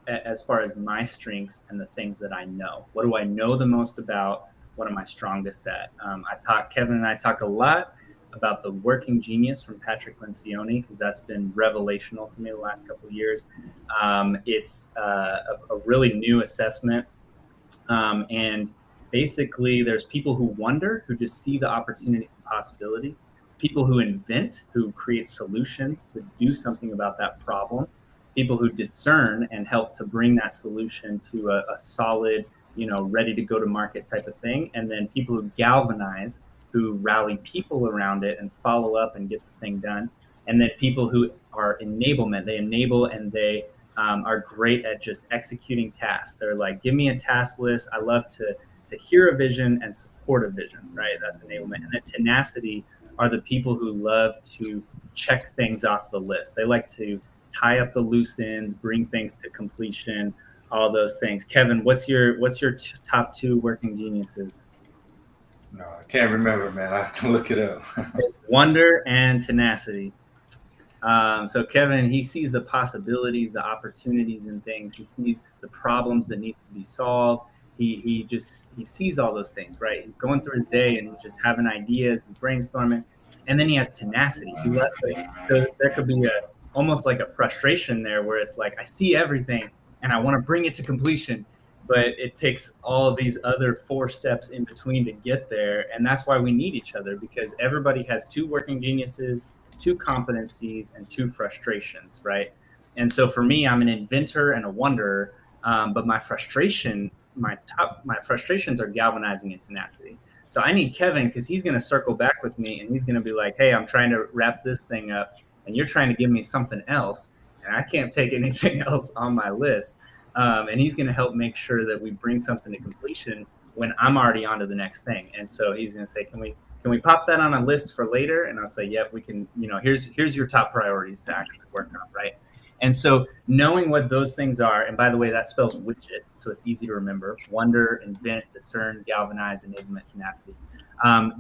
as far as my strengths and the things that I know. What do I know the most about? What am I strongest at? Kevin and I talk a lot about the Working Genius from Patrick Lencioni, because that's been revelational for me the last couple of years. It's a really new assessment. And basically, there's people who wonder, who just see the opportunities and possibility, people who invent, who create solutions to do something about that problem, people who discern and help to bring that solution to a solid, ready to go to market type of thing, and then people who galvanize, who rally people around it and follow up and get the thing done. And then people who are enablement, they enable and they are great at just executing tasks. They're like, give me a task list. I love to hear a vision and support a vision, right? That's enablement. And then tenacity are the people who love to check things off the list. They like to tie up the loose ends, bring things to completion, all those things. Kevin, what's your top two working geniuses? No, I can't remember, man. I have to look it up. It's wonder and tenacity. So Kevin, he sees the possibilities, the opportunities in things. He sees the problems that needs to be solved. he sees all those things, right? He's going through his day and he's just having ideas and brainstorming, and then he has tenacity. There could be almost like a frustration there where it's like I see everything and I want to bring it to completion, but it takes all of these other 4 steps in between to get there, and that's why we need each other, because everybody has 2 working geniuses, 2 competencies, and 2 frustrations, right? And so for me, I'm an inventor and a wonderer, but my frustrations are galvanizing and tenacity. So I need Kevin, because he's going to circle back with me and he's going to be like, hey, I'm trying to wrap this thing up and you're trying to give me something else, and I can't take anything else on my list. And he's going to help make sure that we bring something to completion when I'm already on to the next thing. And so he's going to say, can we pop that on a list for later? And I'll say, yep, we can. Here's your top priorities to actually work on, right? And so knowing what those things are, and by the way, that spells widget, so it's easy to remember: wonder, invent, discern, galvanize, enablement, tenacity.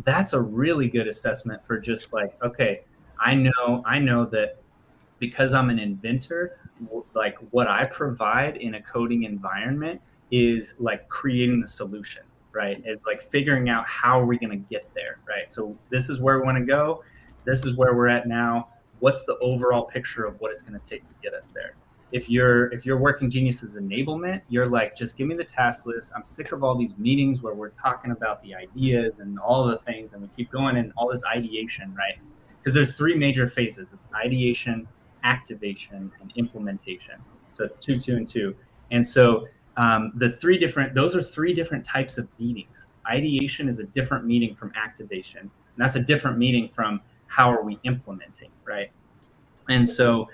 That's a really good assessment for just like, okay, I know that because I'm an inventor, like what I provide in a coding environment is like creating the solution, right? It's like figuring out how are we going to get there, right? So this is where we want to go. This is where we're at now. What's the overall picture of what it's going to take to get us there? If your working genius is enablement, you're like, just give me the task list. I'm sick of all these meetings where we're talking about the ideas and all the things, and we keep going in all this ideation, right? Because there's 3 major phases. It's ideation, activation, and implementation. So it's 2, 2, and 2. And so those are 3 different types of meetings. Ideation is a different meeting from activation, and that's a different meeting from how are we implementing, right? And so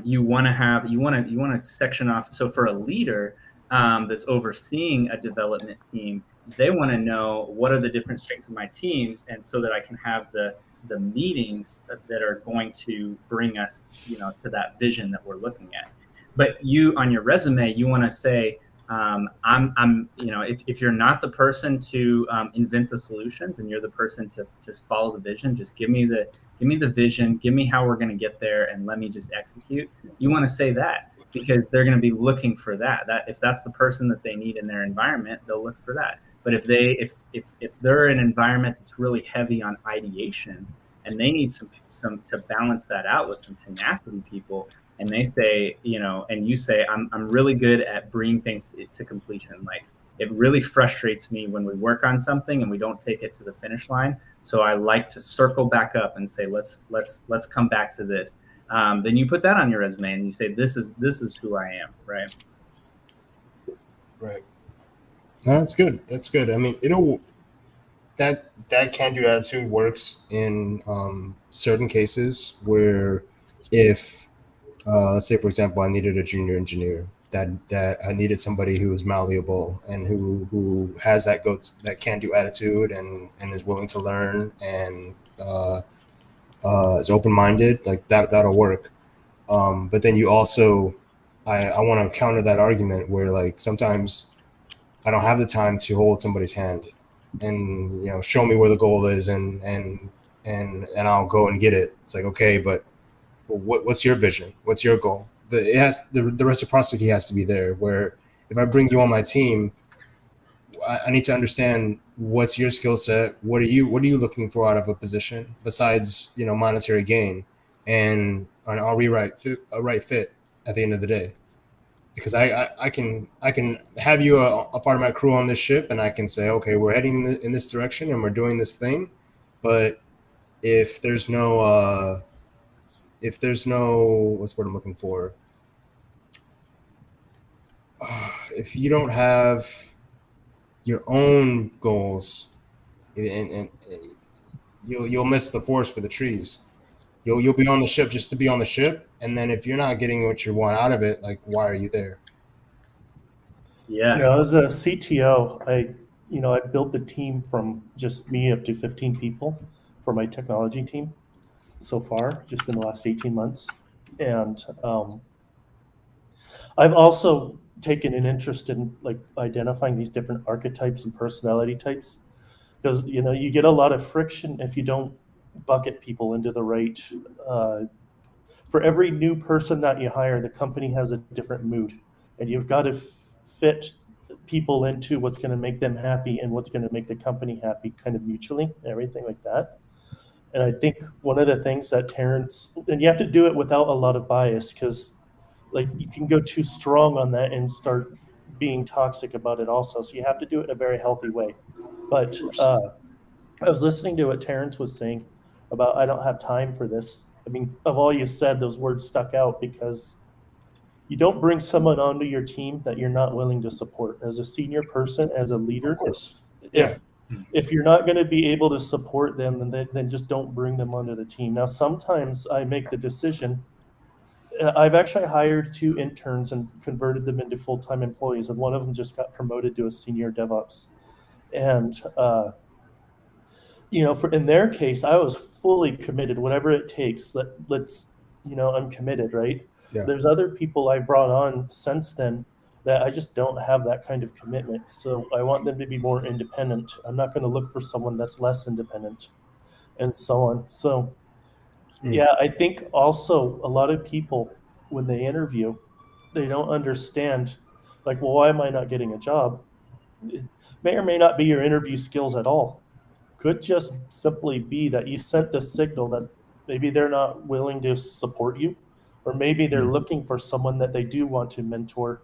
you want to section off. So for a leader that's overseeing a development team, they want to know what are the different strengths of my teams, and so that I can have the meetings that are going to bring us, to that vision that we're looking at. But you, on your resume, you want to say, if you're not the person to invent the solutions, and you're the person to just follow the vision, just give me the vision, give me how we're going to get there, and let me just execute. You want to say that, because they're going to be looking for that. That if that's the person that they need in their environment, they'll look for that. But if they're in an environment that's really heavy on ideation, and they need some to balance that out with some tenacity people, and they say, and you say, I'm really good at bringing things to completion. Like, it really frustrates me when we work on something and we don't take it to the finish line. So I like to circle back up and say, let's come back to this. Then you put that on your resume and you say, this is who I am, right? Right. That's good. That's good. I mean, that can-do attitude works in certain cases where if, let's say, for example, I needed a junior engineer, that I needed somebody who was malleable and who has that can-do attitude and is willing to learn and is open-minded, like that'll work. But then you also, I want to counter that argument where, like, sometimes I don't have the time to hold somebody's hand and show me where the goal is and I'll go and get it. It's like, okay, but what's your vision? What's your goal? The reciprocity has to be there, where if I bring you on my team, I need to understand what's your skill set. What are you looking for out of a position besides monetary gain, and are we a right fit at the end of the day? Because I can have you a part of my crew on this ship, and I can say, okay, we're heading in this direction and we're doing this thing, but if there's no what's what I'm looking for, if you don't have your own goals, and you'll miss the forest for the trees. You'll be on the ship just to be on the ship, and then if you're not getting what you want out of it, like, why are you there? Yeah. As a CTO, I built the team from just me up to 15 people for my technology team so far, just in the last 18 months. And I've also taken an interest in like identifying these different archetypes and personality types, because you get a lot of friction if you don't bucket people into the right. For every new person that you hire, the company has a different mood, and you've got to fit people into what's going to make them happy and what's going to make the company happy, kind of mutually, and everything like that. And I think one of the things that Terrence, and you have to do it without a lot of bias, because like you can go too strong on that and start being toxic about it also. So you have to do it in a very healthy way. But I was listening to what Terrence was saying about I don't have time for this. I mean, of all you said, those words stuck out because you don't bring someone onto your team that you're not willing to support. As a senior person, as a leader, Of course. Yeah. if you're not going to be able to support them, then just don't bring them onto the team. Now, sometimes I make the decision. I've actually hired 2 interns and converted them into full-time employees, and one of them just got promoted to a senior DevOps. And in their case, I was fully committed, whatever it takes. I'm committed, right? Yeah. There's other people I've brought on since then that I just don't have that kind of commitment. So I want them to be more independent. I'm not going to look for someone that's less independent, and so on. So, yeah, I think also a lot of people, when they interview, they don't understand, like, well, why am I not getting a job? It may or may not be your interview skills at all. Could just simply be that you sent the signal that maybe they're not willing to support you, or maybe they're looking for someone that they do want to mentor.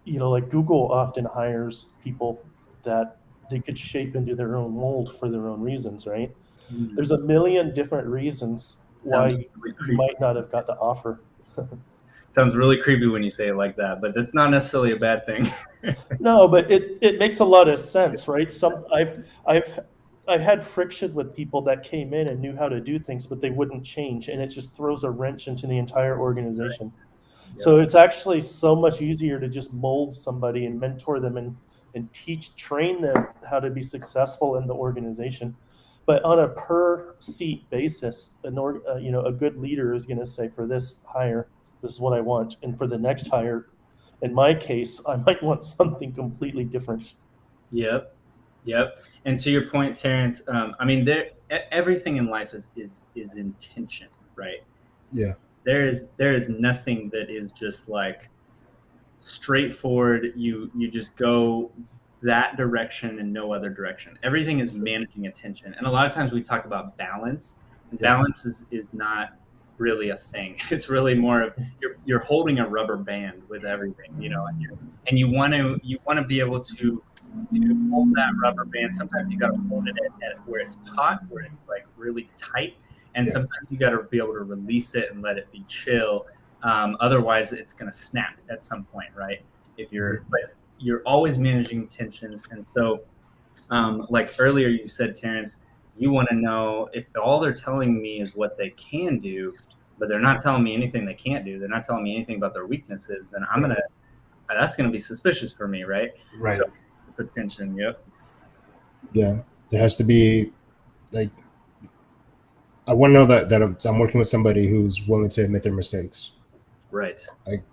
Like Google often hires people that they could shape into their own mold for their own reasons, right? There's a million different reasons why Sounds really you might not have got the offer. Sounds really creepy when you say it like that, but that's not necessarily a bad thing. No, but it makes a lot of sense, right? I've had friction with people that came in and knew how to do things, but they wouldn't change, and it just throws a wrench into the entire organization. Right. So it's actually so much easier to just mold somebody and mentor them and train them how to be successful in the organization. But on a per seat basis, a good leader is going to say, for this hire, this is what I want, and for the next hire, in my case, I might want something completely different. Yep. And to your point, Terrence, everything in life is intention, right? Yeah. There is nothing that is just like straightforward. You just go that direction and no other direction. Everything is managing attention. And a lot of times we talk about balance, and balance is not really a thing. It's really more of you're holding a rubber band with everything, and you want to be able to hold that rubber band. Sometimes you got to hold it at where it's taut, where it's like really tight, and sometimes you got to be able to release it and let it be chill. Otherwise, it's going to snap at some point, right? But you're always managing tensions, and so, like earlier you said, Terrence, you want to know if all they're telling me is what they can do, but they're not telling me anything they can't do. They're not telling me anything about their weaknesses. Then that's gonna be suspicious for me, right? Right. So it's attention. Yep. Yeah, there has to be like. I want to know that I'm working with somebody who's willing to admit their mistakes. Right. Like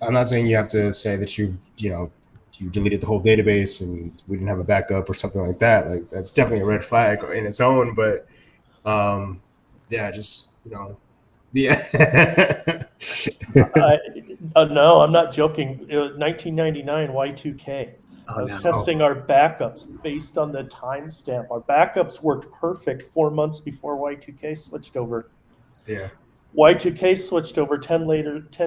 I'm not saying you have to say that you deleted the whole database and we didn't have a backup or something like that. Like that's definitely a red flag in its own. But No, I'm not joking. It was 1999 Y2K. I was testing our backups based on the timestamp. Our backups worked perfect 4 months before Y2K switched over. Yeah. Y2K switched over 10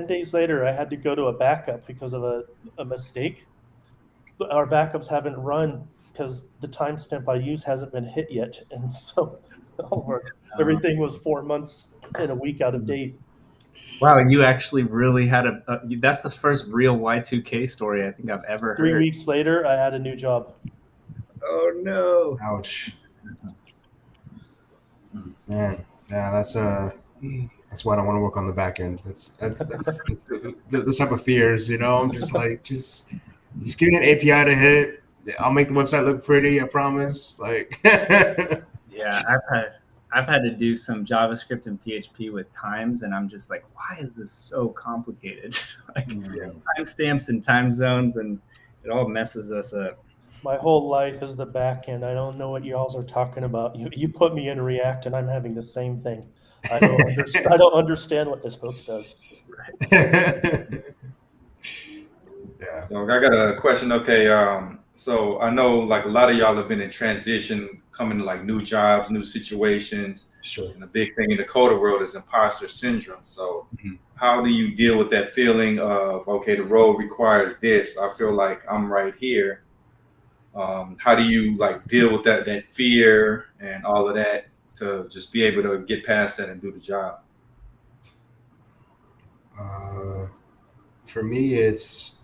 days later. I had to go to a backup because of a mistake. Our backups haven't run because the timestamp I use hasn't been hit yet. And so everything was 4 months and a week out of date. Wow, you actually really had that's the first real Y2K story I think I've ever heard. 3 weeks later, I had a new job. Oh, no. Ouch. Man, yeah, that's why I don't want to work on the back end. That's the type of fears, I'm just like, just give me an API to hit. I'll make the website look pretty, I promise. Like, yeah, I've had to do some JavaScript and PHP with times, and I'm just like, why is this so complicated? Timestamps and time zones, and it all messes us up. My whole life is the back end. I don't know what y'all are talking about. You put me in React, and I'm having the same thing. I don't understand what this hook does. Right. Yeah. So I got a question. Okay, so I know like a lot of y'all have been in transition, coming to like new jobs, new situations, Sure. and the big thing in the coder world is imposter syndrome. So Mhm. how do you deal with that feeling of, okay, the role requires this? I feel like I'm right here. How do you like deal with that fear and all of that to just be able to get past that and do the job? Uh, for me, it's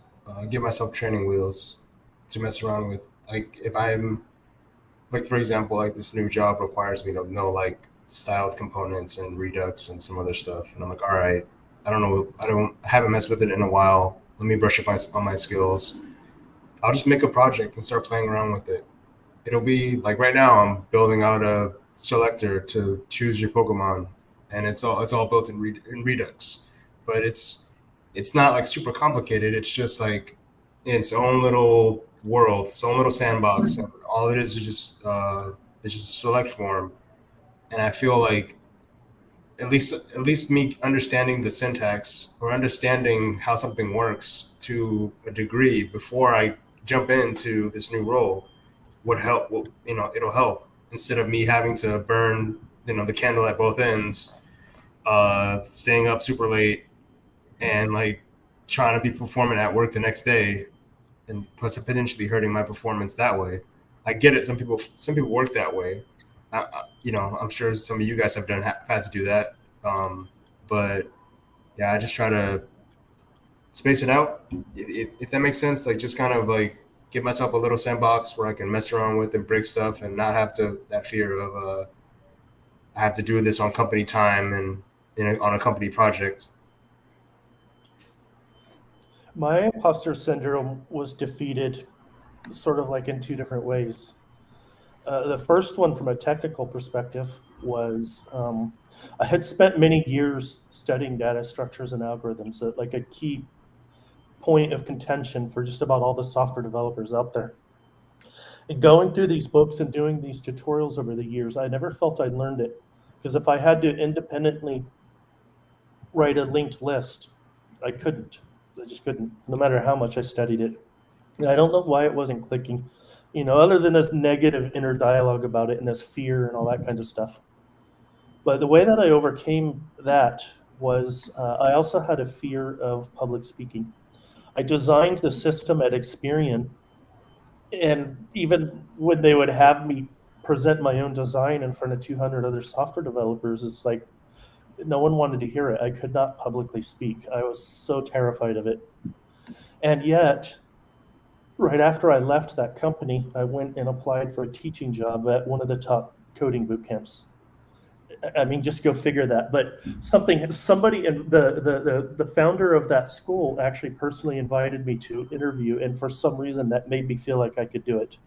give myself training wheels to mess around with. Like if I'm like, for example, like this new job requires me to know like styled components and Redux and some other stuff, and I'm like, all right, I don't know, I haven't messed with it in a while. Let me brush up on my skills. I'll just make a project and start playing around with it. It'll be like right now I'm building out a selector to choose your Pokemon, and it's all built in Redux, but it's not like super complicated. It's just like its own little world, its own little sandbox, and all it is it's just a select form. And I feel like at least me understanding the syntax or understanding how something works to a degree before I jump into this new role would help. Well, it'll help instead of me having to burn, the candle at both ends, staying up super late and like trying to be performing at work the next day, and plus potentially hurting my performance that way. I get it. Some people work that way. I'm sure some of you guys have had to do that. But yeah, I just try to space it out, if that makes sense. Like just kind of like give myself a little sandbox where I can mess around with and break stuff and not have to that fear of I have to do this on company time and on a company project. My imposter syndrome was defeated sort of like in two different ways. The first one, from a technical perspective, was I had spent many years studying data structures and algorithms, so like a key point of contention for just about all the software developers out there. And going through these books and doing these tutorials over the years, I never felt I learned it, because if I had to independently write a linked list, I couldn't. I just couldn't, no matter how much I studied it. And I don't know why it wasn't clicking, other than this negative inner dialogue about it and this fear and all that kind of stuff. But the way that I overcame that was I also had a fear of public speaking. I designed the system at Experian, and even when they would have me present my own design in front of 200 other software developers, it's like no one wanted to hear it. I could not publicly speak. I was so terrified of it. And yet, right after I left that company, I went and applied for a teaching job at one of the top coding boot camps. I mean, just go figure that. But somebody, and the founder of that school actually personally invited me to interview, and for some reason that made me feel like I could do it,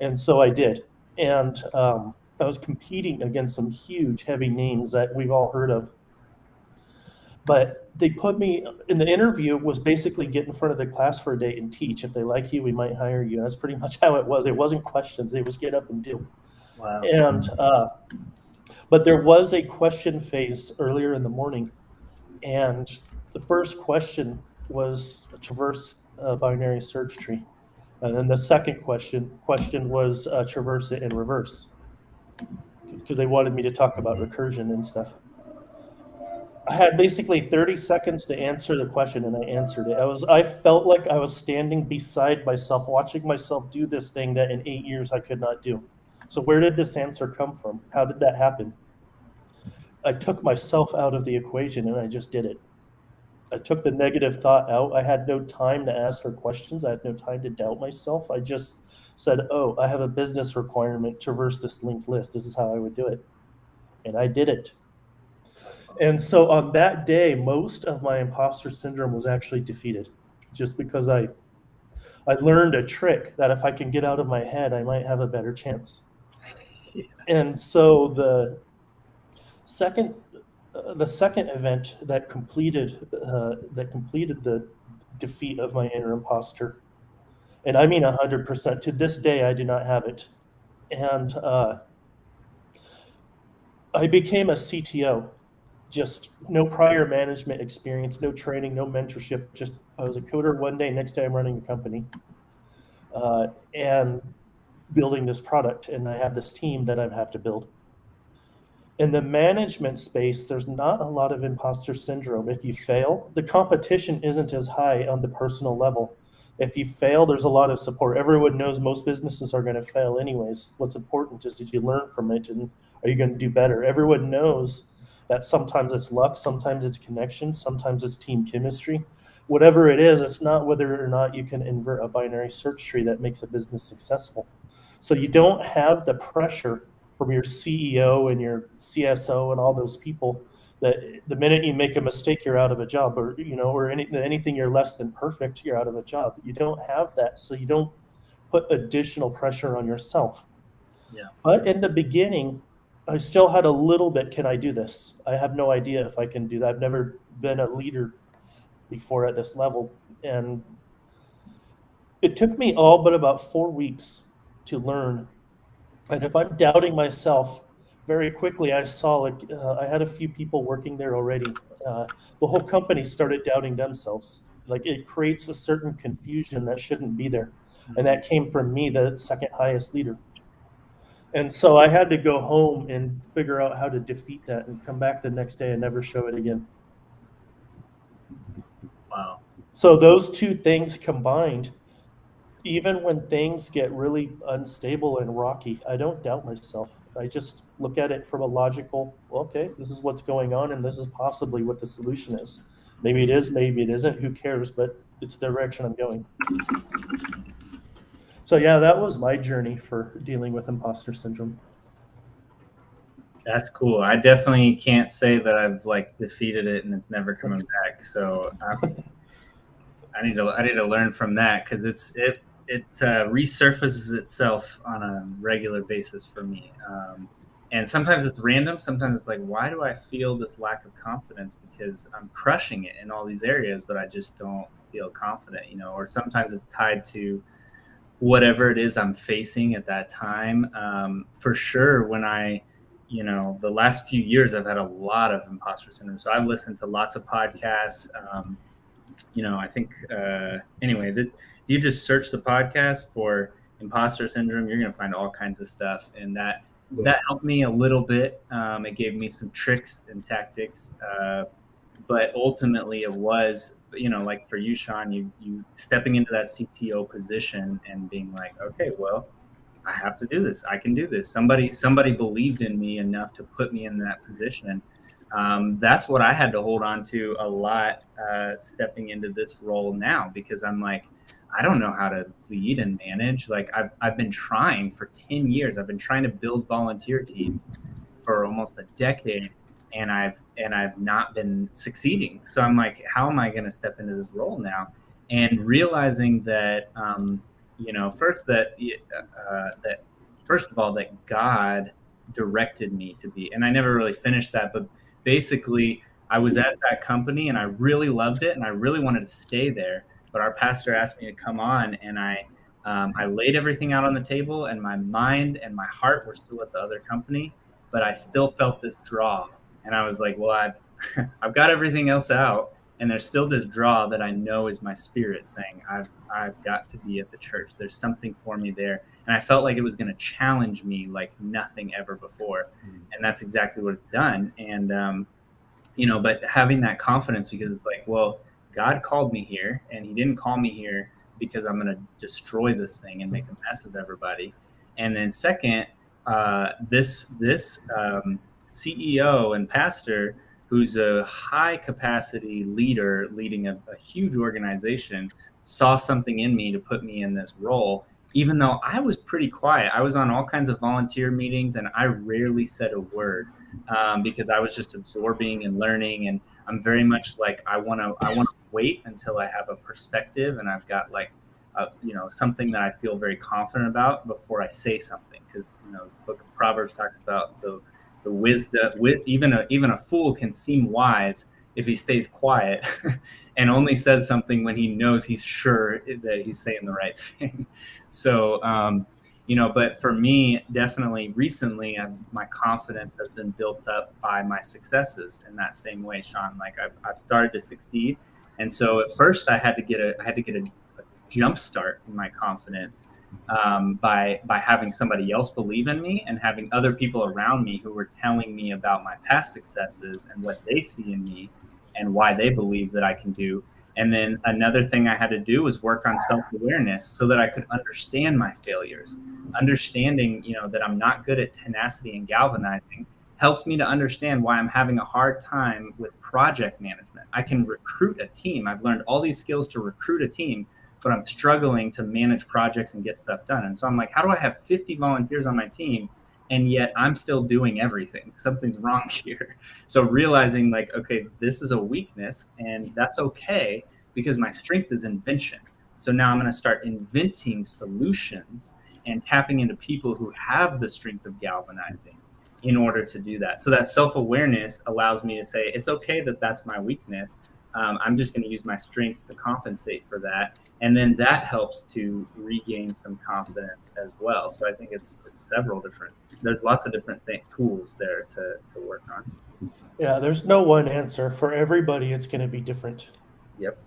and so I did. And I was competing against some huge, heavy names that we've all heard of. But they put me in the interview, was basically get in front of the class for a day and teach. If they like you, we might hire you. That's pretty much how it was. It wasn't questions. It was get up and do. Wow. And but there was a question phase earlier in the morning, and the first question was a traverse binary search tree, and then the second question was traverse it in reverse, because they wanted me to talk about recursion and stuff. I had basically 30 seconds to answer the question, and I answered it. I felt like I was standing beside myself, watching myself do this thing that in 8 years I could not do. So where did this answer come from? How did that happen? I took myself out of the equation and I just did it. I took the negative thought out. I had no time to ask for questions. I had no time to doubt myself. I just said, oh, I have a business requirement, traverse this linked list. This is how I would do it. And I did it. And so on that day, most of my imposter syndrome was actually defeated, just because I learned a trick that if I can get out of my head, I might have a better chance. And so the second event that completed the defeat of my inner imposter, and I mean 100%. To this day, I do not have it. And I became a CTO. just no prior management experience, no training, no mentorship. Just I was a coder one day, next day I'm running a company and building this product, and I have this team that I have to build. In the management space, there's not a lot of imposter syndrome. If you fail, the competition isn't as high on the personal level. If you fail, there's a lot of support. Everyone knows most businesses are going to fail anyways. What's important is did you learn from it, and are you going to do better? Everyone knows that sometimes it's luck, sometimes it's connection, sometimes it's team chemistry. Whatever it is, it's not whether or not you can invert a binary search tree that makes a business successful. So you don't have the pressure from your CEO and your CSO and all those people that the minute you make a mistake, you're out of a job, or anything you're less than perfect, you're out of a job. You don't have that, so you don't put additional pressure on yourself. Yeah. But in the beginning, I still had a little bit. Can I do this? I have no idea if I can do that. I've never been a leader before at this level, and it took me all but about 4 weeks to learn. And if I'm doubting myself, very quickly I saw I had a few people working there already. The whole company started doubting themselves. Like it creates a certain confusion that shouldn't be there. And that came from me, the second highest leader. And so I had to go home and figure out how to defeat that and come back the next day and never show it again. Wow. So those two things combined, even when things get really unstable and rocky, I don't doubt myself. I just look at it from a logical, okay, this is what's going on, and this is possibly what the solution is. Maybe it is, maybe it isn't, who cares, but it's the direction I'm going. So yeah, that was my journey for dealing with imposter syndrome. That's cool. I definitely can't say that I've defeated it and it's never coming back. So I need to learn from that, because it resurfaces itself on a regular basis for me. And sometimes it's random. Sometimes it's like, why do I feel this lack of confidence? Because I'm crushing it in all these areas, but I just don't feel confident, or sometimes it's tied to whatever it is I'm facing at that time. For sure, when the last few years, I've had a lot of imposter syndrome. So I've listened to lots of podcasts. I think, anyway, you just search the podcast for imposter syndrome, you're going to find all kinds of stuff. And that helped me a little bit. It gave me some tricks and tactics. But ultimately it was, like for you, Sean, you stepping into that CTO position and being like, okay, well, I have to do this. I can do this. Somebody believed in me enough to put me in that position. That's what I had to hold on to a lot, stepping into this role now, because I'm like, I don't know how to lead and manage. Like I've been trying for 10 years. I've been trying to build volunteer teams for almost a decade, and I've not been succeeding. So I'm like, how am I going to step into this role now? And realizing that, first of all, that God directed me to be, and I never really finished that, but basically I was at that company and I really loved it and I really wanted to stay there. But our pastor asked me to come on, and I laid everything out on the table, and my mind and my heart were still at the other company, but I still felt this draw. And I was like, well, I've got everything else out, and there's still this draw that I know is my spirit saying, I've got to be at the church. There's something for me there. And I felt like it was going to challenge me like nothing ever before. And that's exactly what it's done. And, but having that confidence, because it's like, well, God called me here, and he didn't call me here because I'm going to destroy this thing and make a mess of everybody. And then second, this CEO and pastor, who's a high capacity leader leading a huge organization, saw something in me to put me in this role, even though I was pretty quiet. I was on all kinds of volunteer meetings, and I rarely said a word, because I was just absorbing and learning. And I'm very much like, I want to wait until I have a perspective and I've got something that I feel very confident about before I say something. Because the book of Proverbs talks about the wisdom. Even a fool can seem wise if he stays quiet and only says something when he knows he's sure that he's saying the right thing. So But for me, definitely recently, my confidence has been built up by my successes in that same way, Sean. Like I've started to succeed. And so at first I had to get a jump start in my confidence by having somebody else believe in me and having other people around me who were telling me about my past successes and what they see in me and why they believe that I can do. And then another thing I had to do was work on self-awareness so that I could understand my failures. Understanding, that I'm not good at tenacity and galvanizing helps me to understand why I'm having a hard time with project management. I can recruit a team. I've learned all these skills to recruit a team, but I'm struggling to manage projects and get stuff done. And so I'm like, how do I have 50 volunteers on my team and yet I'm still doing everything? Something's wrong here. So realizing like, okay, this is a weakness and that's okay because my strength is invention. So now I'm going to start inventing solutions and tapping into people who have the strength of galvanizing in order to do that. So that self-awareness allows me to say, it's okay that that's my weakness. I'm just going to use my strengths to compensate for that. And then that helps to regain some confidence as well. So I think it's several different, there's lots of different tools there to work on. Yeah, there's no one answer. For everybody, it's going to be different. Yep.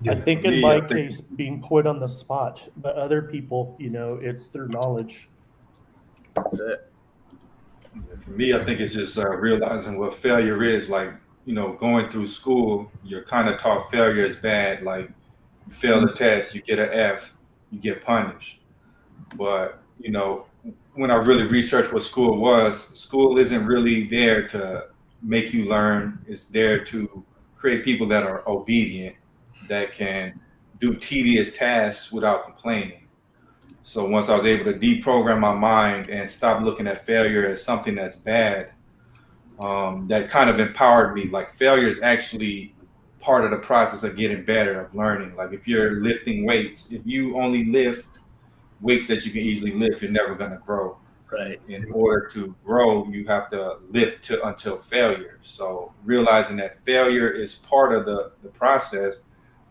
I think in my case, being put on the spot, but other people, it's through knowledge. That's it. For me, I think it's just realizing what failure is. Like, going through school, you're kind of taught failure is bad. Like, you fail the test, you get an F, you get punished. But, when I really researched what school isn't really there to make you learn. It's there to create people that are obedient, that can do tedious tasks without complaining. So once I was able to deprogram my mind and stop looking at failure as something that's bad, that kind of empowered me. Like failure is actually part of the process of getting better, of learning. Like if you're lifting weights, if you only lift weights that you can easily lift, you're never going to grow. Right. In order to grow, you have to lift until failure. So realizing that failure is part of the process.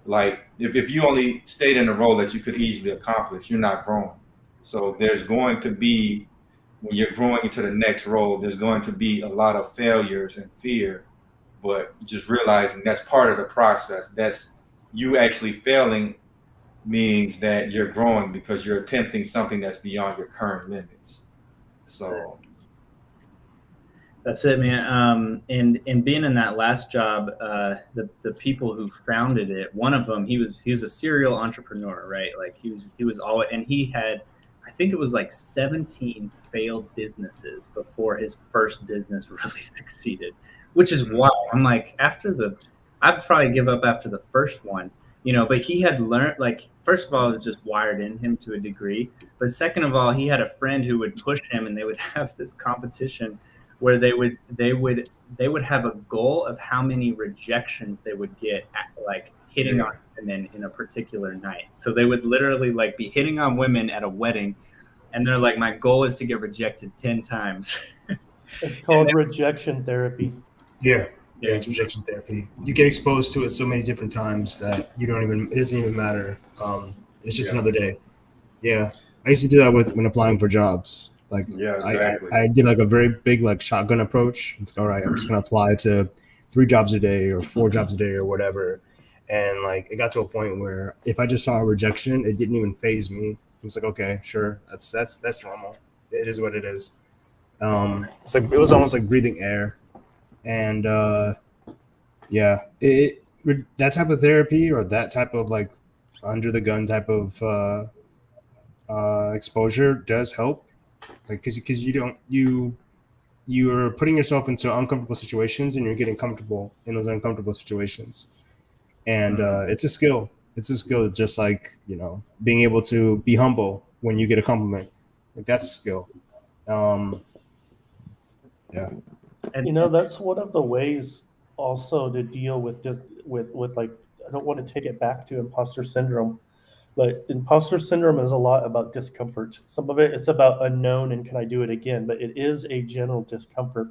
Like if you only stayed in a role that you could easily accomplish, you're not growing. So there's going to be, when you're growing into the next role, there's going to be a lot of failures and fear, but just realizing that's part of the process. That's you actually failing means that you're growing because you're attempting something that's beyond your current limits. So that's it, man. And being in that last job, the people who founded it, one of them, he was a serial entrepreneur, right? Like he was all, and he had, I think it was like 17 failed businesses before his first business really succeeded, which is wild. I'm like, I'd probably give up after the first one, but he had learned, like, first of all, it was just wired in him to a degree. But second of all, he had a friend who would push him, and they would have this competition where they would have a goal of how many rejections they would get at, like, hitting on women in a particular night. So they would literally like be hitting on women at a wedding, and they're like, my goal is to get rejected 10 times. It's called rejection therapy. Yeah, it's rejection therapy. You get exposed to it so many different times that it doesn't even matter. It's just another day. Yeah, I used to do that when applying for jobs. Like, exactly. I did like a very big like shotgun approach. It's like, all right, I'm just gonna apply to 3 jobs a day or 4 jobs a day or whatever. And like it got to a point where if I just saw a rejection, it didn't even faze me. It was like, okay, sure, that's normal. It is what it is. It's like it was almost like breathing air, and that type of therapy or that type of like under the gun type of exposure does help, like because you're putting yourself into uncomfortable situations and you're getting comfortable in those uncomfortable situations, and it's a skill. It's a skill, just like being able to be humble when you get a compliment. Like that's a skill. Yeah. And that's one of the ways also to deal with just with like, I don't want to take it back to imposter syndrome, but imposter syndrome is a lot about discomfort. Some of it's about unknown and can I do it again, but it is a general discomfort.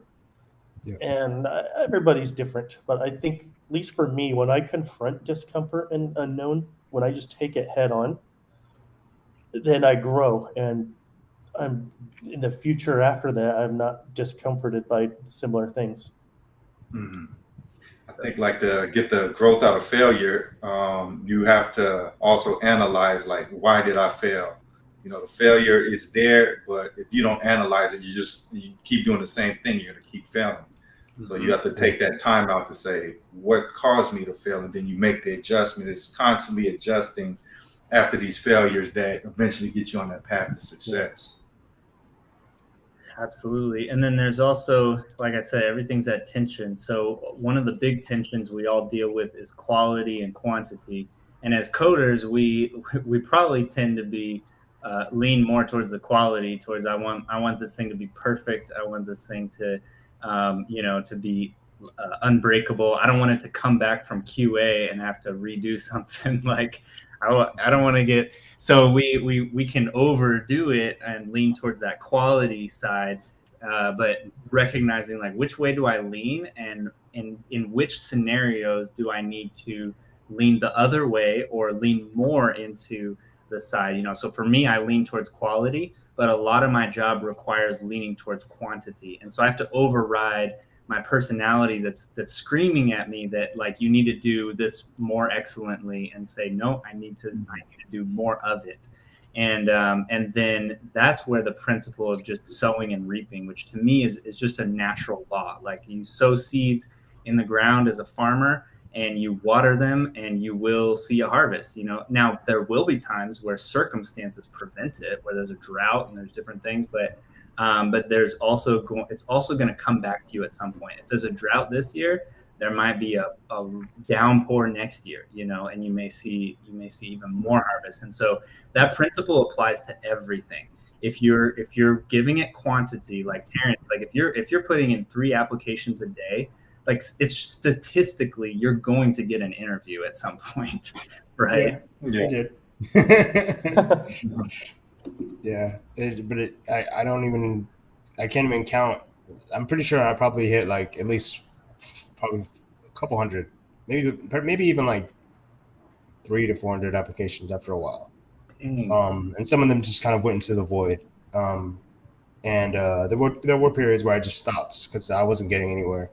Yeah. And everybody's different, but I think, at least for me, when I confront discomfort and unknown, when I just take it head on, then I grow. And I'm in the future after that, I'm not discomforted by similar things. Mhm. I think like to get the growth out of failure, you have to also analyze like why did I fail? You know, the failure is there, but if you don't analyze it, you keep doing the same thing. You're gonna keep failing. So you have to take that time out to say what caused me to fail, and then you make the adjustment. It's constantly adjusting after these failures that eventually get you on that path to success. Absolutely. And then there's also, like I said, everything's at tension. So one of the big tensions we all deal with is quality and quantity. And as coders, we probably tend to be lean more towards the quality, towards I want this thing to be perfect. I want this thing to to be unbreakable. I don't want it to come back from QA and have to redo something. Like I don't want to get, so we can overdo it and lean towards that quality side, but recognizing like which way do I lean, and in which scenarios do I need to lean the other way or lean more into the side. So for me, I lean towards quality, but a lot of my job requires leaning towards quantity, and so I have to override my personality that's screaming at me that like you need to do this more excellently, and say no, I need to do more of it. And then that's where the principle of just sowing and reaping, which to me is just a natural law. Like you sow seeds in the ground as a farmer, and you water them, and you will see a harvest. Now there will be times where circumstances prevent it, where there's a drought and there's different things, but there's also it's also going to come back to you at some point. If there's a drought this year, there might be a downpour next year, and you may see even more harvest. And so that principle applies to everything. If you're giving it quantity, like Terrence, like if you're putting in 3 applications a day, like it's statistically you're going to get an interview at some point, right? Yeah, I did. Yeah, I can't even count. I'm pretty sure I probably hit like at least probably a couple hundred, maybe even like 300 to 400 applications after a while. Dang. And some of them just kind of went into the void. And there were periods where I just stopped because I wasn't getting anywhere.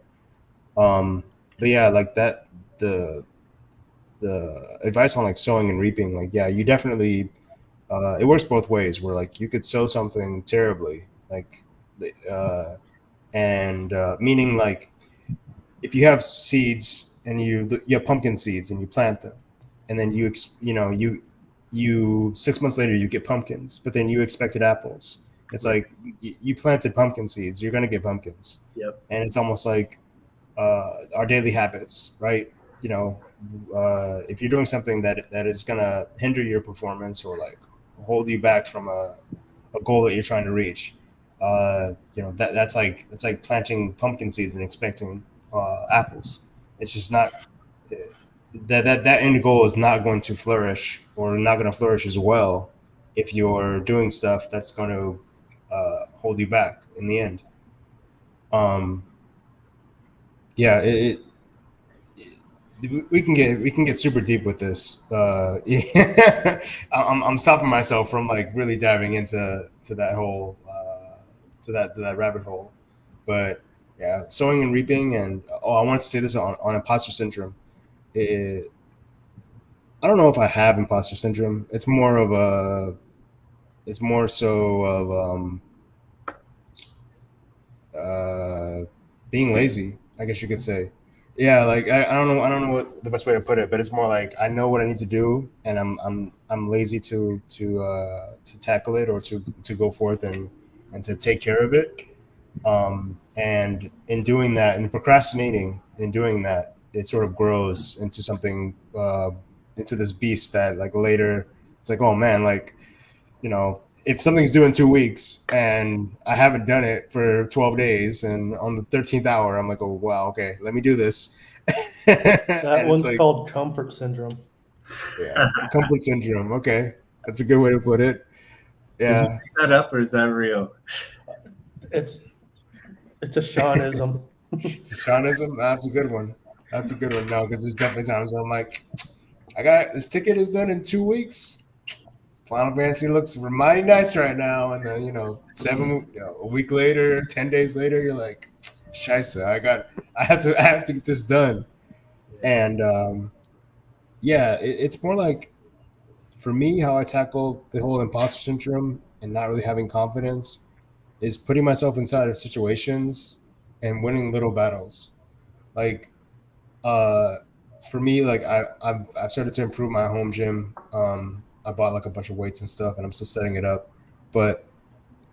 But yeah, like that the advice on like sowing and reaping, like yeah, you definitely it works both ways. Where like you could sow something terribly, like meaning like if you have seeds and you have pumpkin seeds and you plant them, and then you 6 months later you get pumpkins, but then you expected apples. It's like you planted pumpkin seeds, you're gonna get pumpkins. Yep. And it's almost like our daily habits, right? If you're doing something that is gonna hinder your performance or like hold you back from a goal that you're trying to reach, that's like planting pumpkin seeds and expecting apples. It's just not that end goal is not going to flourish, or not going to flourish as well if you're doing stuff that's going to hold you back in the end. Yeah, we can get super deep with this. Yeah. I'm stopping myself from like really diving into that whole to that rabbit hole, but yeah, sowing and reaping, and I wanted to say this on imposter syndrome. I don't know if I have imposter syndrome. It's more so of being lazy, I guess you could say. Yeah, like I don't know what the best way to put it, but it's more like I know what I need to do, and I'm lazy to tackle it, or to go forth and to take care of it. And in doing that, and procrastinating in doing that, it sort of grows into something, into this beast that like later it's like, oh man, like, if something's due in 2 weeks and I haven't done it for 12 days, and on the 13th hour, I'm like, oh, wow, okay, let me do this. That one's like, called comfort syndrome. Yeah, comfort syndrome. Okay, that's a good way to put it. Yeah. Did you make that up, or is that real? It's a Seanism. It's a Seanism? That's a good one. That's a good one. No, because there's definitely times where I'm like, this ticket is done in 2 weeks. Final Fantasy looks mighty nice right now. And then, a week later, 10 days later, you're like, Scheisse, I have to get this done. And it's more like, for me, how I tackle the whole imposter syndrome and not really having confidence is putting myself inside of situations and winning little battles. Like, for me, like I've started to improve my home gym. I bought like a bunch of weights and stuff, and I'm still setting it up. But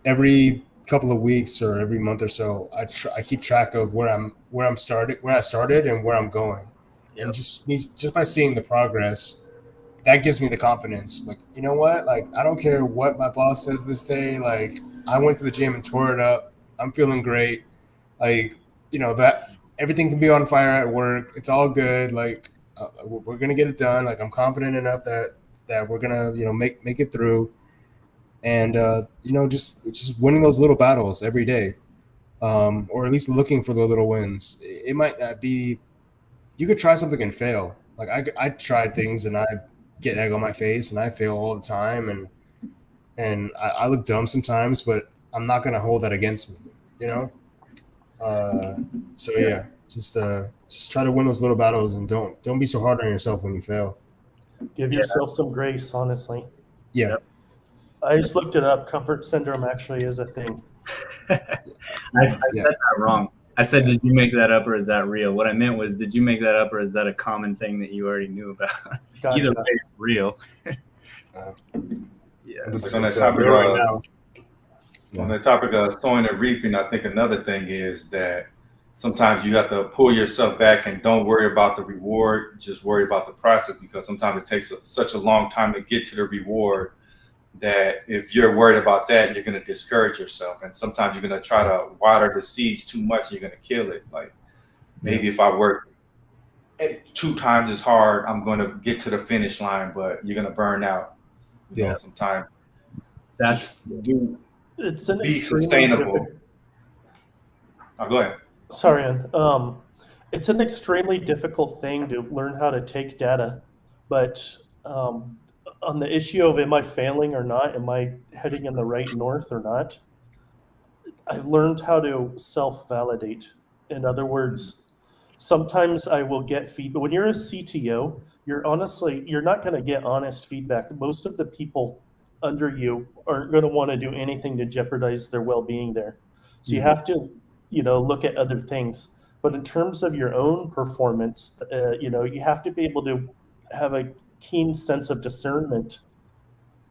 every couple of weeks or every month or so, I keep track of where I started and where I'm going, and just by seeing the progress, that gives me the confidence. Like, you know what? Like, I don't care what my boss says this day. Like, I went to the gym and tore it up. I'm feeling great. Like, that everything can be on fire at work. It's all good. Like, we're gonna get it done. Like, I'm confident enough that we're gonna make it through. And just winning those little battles every day, or at least looking for the little wins. It might not be. You could try something and fail. Like, I tried things and I get egg on my face and I fail all the time, and I look dumb sometimes, but I'm not gonna hold that against me. Just try to win those little battles and don't be so hard on yourself when you fail. Give yourself some grace, honestly. Yeah. Yep. I just looked it up. Comfort syndrome actually is a thing. I said that wrong. I said, did you make that up or is that real? What I meant was, did you make that up or is that a common thing that you already knew about? Gotcha. Either way, it's real. On the topic of sowing and reaping, I think another thing is that sometimes you have to pull yourself back and don't worry about the reward, just worry about the process, because sometimes it takes such a long time to get to the reward that if you're worried about that, you're going to discourage yourself. And sometimes you're going to try to water the seeds too much and you're going to kill it. Like, maybe if I work 2 times as hard, I'm going to get to the finish line, but you're going to burn out. Sometimes It's an be sustainable. Go ahead. Sorry, Ann. It's an extremely difficult thing to learn how to take data, but on the issue of am I failing or not, am I heading in the right north or not, I've learned how to self-validate. In other words, sometimes I will get feedback. When you're a CTO, you're not going to get honest feedback. Most of the people under you aren't going to want to do anything to jeopardize their well-being there. So you have to, look at other things. But in terms of your own performance, you have to be able to have a keen sense of discernment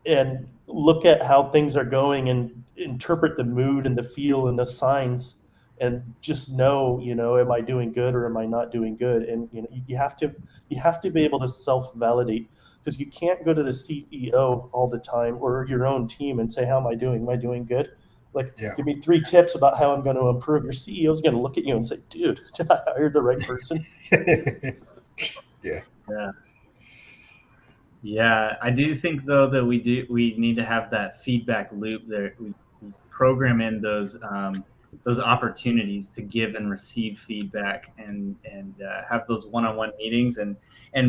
and look at how things are going and interpret the mood and the feel and the signs and just know, am I doing good or am I not doing good? And you have to be able to self-validate, because you can't go to the CEO all the time or your own team and say, how am I doing? Am I doing good? Give me 3 tips about how I'm going to improve. Your CEO is going to look at you and say, dude, did I hire the right person? Yeah, I do think though that we need to have that feedback loop there. We program in those opportunities to give and receive feedback and have those one-on-one meetings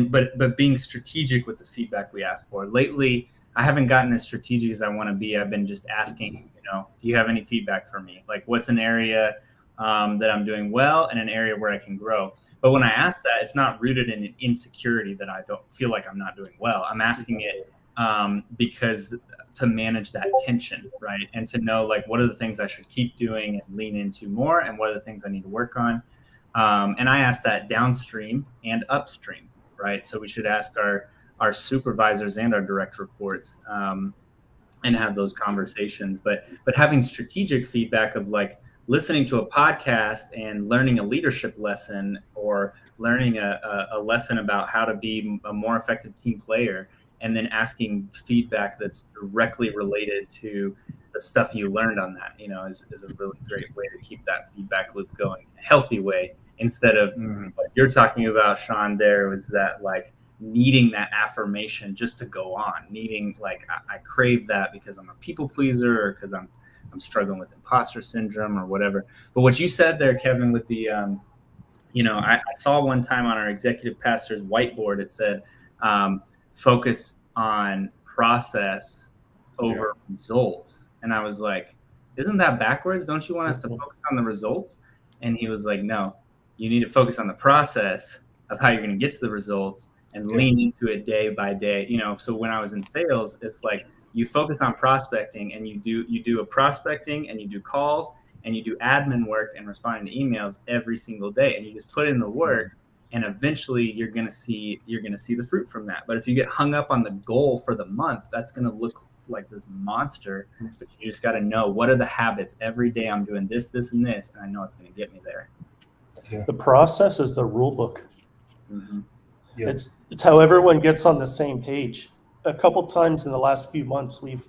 but being strategic with the feedback we ask for. Lately, I haven't gotten as strategic as I want to be. I've been just asking, do you have any feedback for me? Like, what's an area that I'm doing well and an area where I can grow? But when I ask that, it's not rooted in an insecurity that I don't feel like I'm not doing well. I'm asking it because to manage that tension, right? And to know, like, what are the things I should keep doing and lean into more, and what are the things I need to work on? And I ask that downstream and upstream, right? So we should ask our supervisors and our direct reports and have those conversations. But having strategic feedback of, like, listening to a podcast and learning a leadership lesson or learning a lesson about how to be a more effective team player, and then asking feedback that's directly related to the stuff you learned on that, is a really great way to keep that feedback loop going in a healthy way, instead of what you're talking about, Sean, there was that, like, needing that affirmation just to go on, needing, like, I crave that because I'm a people pleaser or because I'm struggling with imposter syndrome or whatever. But what you said there, Kevin, with the, I saw one time on our executive pastor's whiteboard, it said, focus on process over results. And I was like, isn't that backwards? Don't you want us to focus on the results? And he was like, no, you need to focus on the process of how you're going to get to the results and lean into it day by day. You know, so when I was in sales, it's like you focus on prospecting and you do a prospecting and you do calls and you do admin work and responding to emails every single day, and you just put in the work, and eventually you're going to see the fruit from that. But if you get hung up on the goal for the month, that's going to look like this monster. But you just got to know, what are the habits? Every day I'm doing this, this, and this, and I know it's going to get me there. The process is the rule book. Mm-hmm. Yeah. It's how everyone gets on the same page. A couple times in the last few months, we've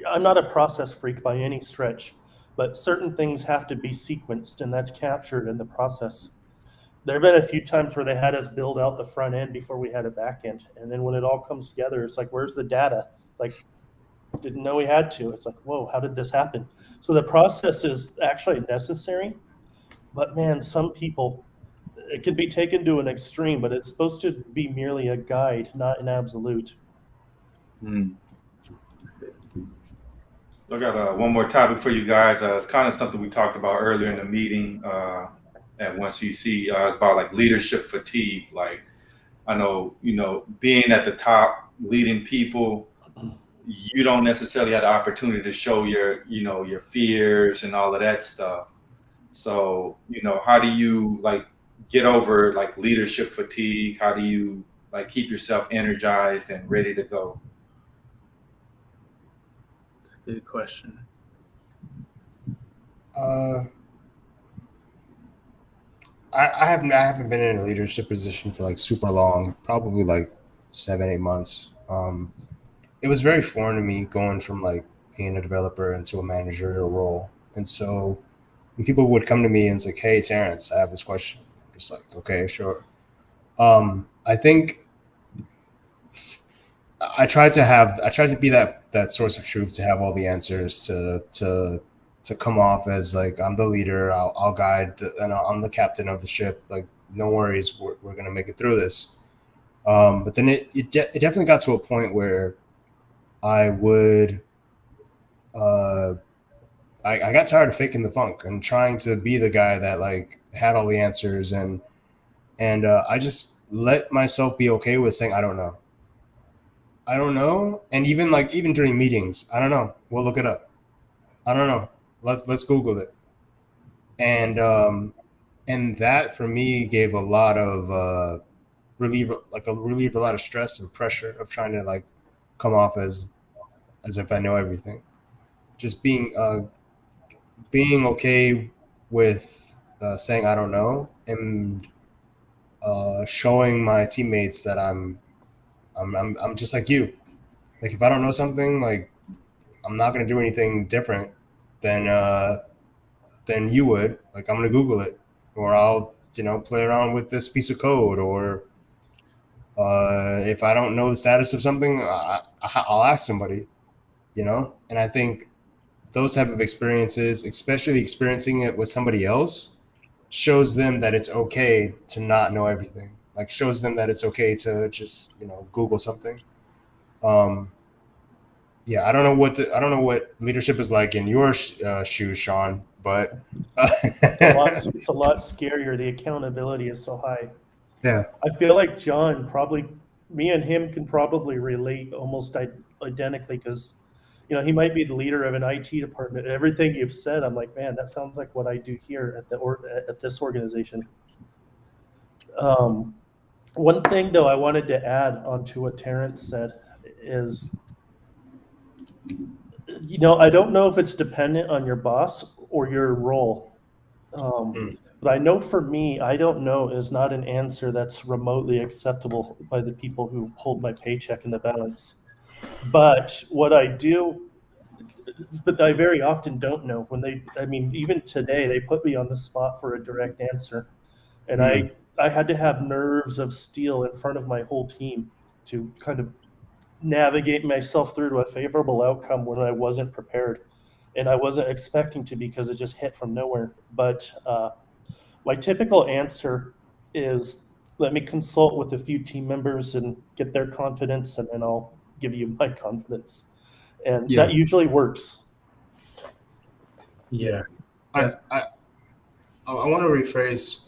I'm not a process freak by any stretch, but certain things have to be sequenced, and that's captured in the process. There have been a few times where they had us build out the front end before we had a back end, and then when it all comes together, it's like, where's the data? Like, didn't know we had to. It's like, whoa, how did this happen? So the process is actually necessary, but man, some people, it can be taken to an extreme, but it's supposed to be merely a guide, not an absolute. That's good. I got one more topic for you guys. It's kind of something we talked about earlier in the meeting at 1CC. It's about like leadership fatigue. Like, I know, you know, being at the top, leading people, you don't necessarily have the opportunity to show your, you know, your fears and all of that stuff. So, you know, how do you like get over like leadership fatigue? How do you like keep yourself energized and ready to go? It's a good question. I haven't been in a leadership position for like super long, probably like 7-8 months. It was very foreign to me going from like being a developer into a managerial role. And so when people would come to me and say, "Hey, Terrence, I have this question," I'm just like, "Okay, sure." I think I tried to be that source of truth, to have all the answers, to come off as like I'm the leader, I'll guide, and I'm the captain of the ship. Like, no worries, we're gonna make it through this. But then it definitely got to a point where I would I got tired of faking the funk and trying to be the guy that like had all the answers, and I just let myself be okay with saying I don't know. And even during meetings, I don't know. We'll look it up. I don't know. Let's Google it. And that for me gave a lot of relieved a lot of stress and pressure of trying to like come off as if I know everything. Just being okay with saying I don't know, and showing my teammates that I'm just like you. Like, if I don't know something, like, I'm not gonna do anything different than you would. Like, I'm gonna Google it, or I'll play around with this piece of code, or if I don't know the status of something, I'll ask somebody. And I think those type of experiences, especially experiencing it with somebody else, shows them that it's okay to not know everything. Like, shows them that it's okay to just Google something. Yeah, I don't know what leadership is like in your shoes, Sean, but It's a lot scarier. The accountability is so high. Yeah, I feel like John, me and him can probably relate almost identically, because he might be the leader of an IT department. Everything you've said, I'm like, man, that sounds like what I do here at this organization. One thing though I wanted to add on to what Terrence said is, I don't know if it's dependent on your boss or your role. But I know for me, I don't know is not an answer that's remotely acceptable by the people who hold my paycheck in the balance. But what I do, but I very often don't know even today, they put me on the spot for a direct answer. And I had to have nerves of steel in front of my whole team to kind of navigate myself through to a favorable outcome when I wasn't prepared. And I wasn't expecting to, because it just hit from nowhere. But my typical answer is, let me consult with a few team members and get their confidence, and then I'll give you my confidence, and Yeah. that usually works. Yeah. I want to rephrase.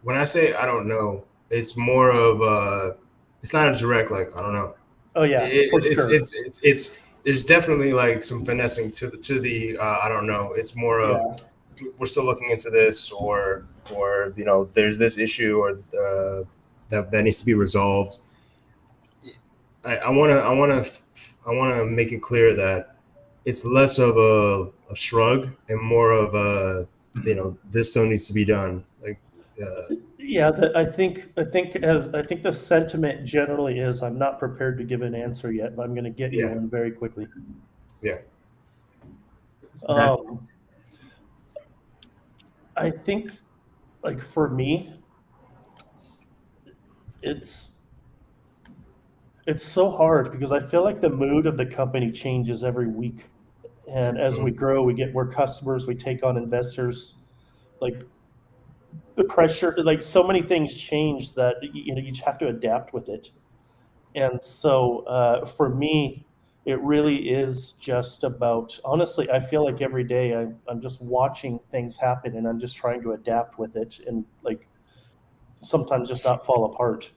When I say I don't know, it's more of it's not a direct like I don't know. Oh yeah, for sure. It's there's definitely like some finessing to the I don't know. It's more of we're still looking into this, or there's this issue, or that needs to be resolved. I want to make it clear that it's less of a shrug and more of a this still needs to be done. Like Yeah, I think the sentiment generally is I'm not prepared to give an answer yet, but I'm going to get you one very quickly. Yeah. I think, like for me, it's so hard because I feel like the mood of the company changes every week, and as we grow, we get more customers, we take on investors, like the pressure, like so many things change that you just have to adapt with it. And so for me, it really is just about, honestly, I feel like every day I'm just watching things happen and I'm just trying to adapt with it and like sometimes just not fall apart.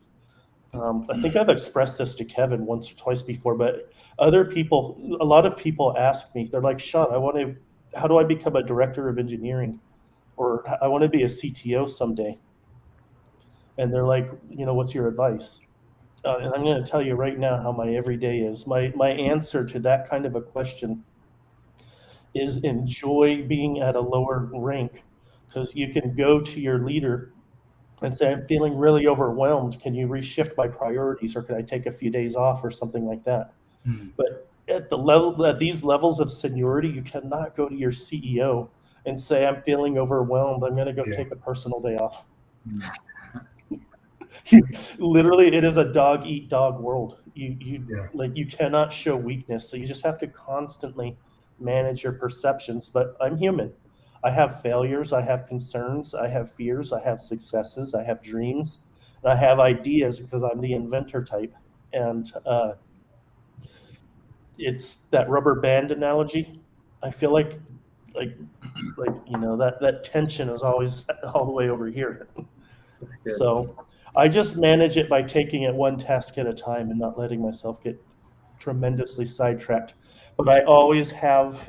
I think I've expressed this to Kevin once or twice before, but a lot of people ask me, they're like, Sean, how do I become a director of engineering? Or I want to be a CTO someday. And they're like, what's your advice? And I'm going to tell you right now how my everyday is. My answer to that kind of a question is enjoy being at a lower rank, because you can go to your leader and say, I'm feeling really overwhelmed. Can you reshift my priorities, or could I take a few days off or something like that? But at these levels of seniority, you cannot go to your CEO and say, I'm feeling overwhelmed. I'm going to go take a personal day off. Literally, it is a dog eat dog world. You cannot show weakness, so you just have to constantly manage your perceptions. But I'm human. I have failures, I have concerns, I have fears, I have successes, I have dreams, and I have ideas because I'm the inventor type. And it's that rubber band analogy. I feel like that tension is always all the way over here. So I just manage it by taking it one task at a time and not letting myself get tremendously sidetracked. But I always have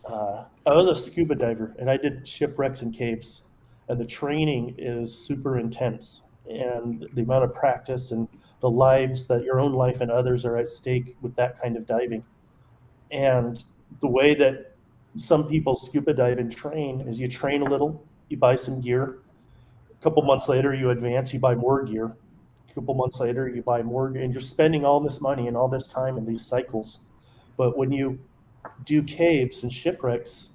I was a scuba diver and I did shipwrecks and caves, and the training is super intense, and the amount of practice and the lives that your own life and others are at stake with that kind of diving. And the way that some people scuba dive and train is you train a little, you buy some gear. A couple months later, you advance, you buy more gear. A couple months later, you buy more, and you're spending all this money and all this time in these cycles. But when you do caves and shipwrecks,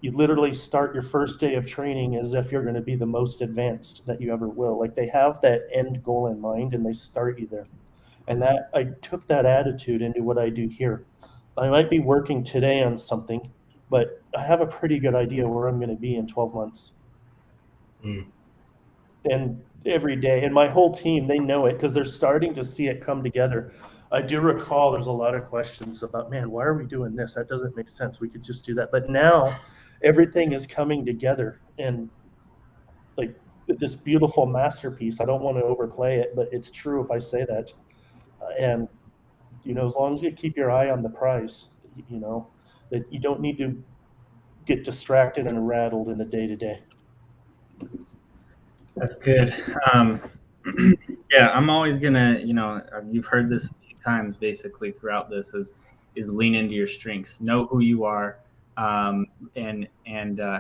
you literally start your first day of training as if you're going to be the most advanced that you ever will. Like they have that end goal in mind and they start you there. And that I took that attitude into what I do here. I might be working today on something, but I have a pretty good idea where I'm going to be in 12 months. And every day, and my whole team, they know it because they're starting to see it come together. I do recall there's a lot of questions about, man, why are we doing this? That doesn't make sense. We could just do that. But now everything is coming together, and like this beautiful masterpiece. I don't want to overplay it, but it's true if I say that. And as long as you keep your eye on the prize, that you don't need to get distracted and rattled in the day to day. That's good. Yeah, I'm always gonna, you've heard this a few times basically throughout this is lean into your strengths, know who you are, and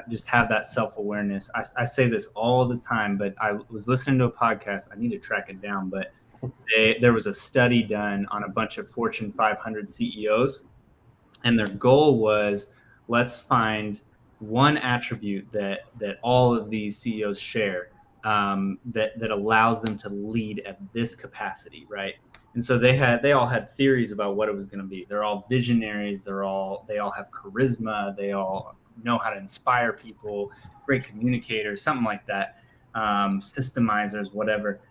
just have that self-awareness. I say this all the time, but I was listening to a podcast. I need to track it down, but there was a study done on a bunch of Fortune 500 CEOs, and their goal was, let's find one attribute that all of these CEOs share, that allows them to lead at this capacity, right? And so they all had theories about what it was going to be. They're all visionaries. They all have charisma. They all know how to inspire people, great communicators, something like that, systemizers, whatever.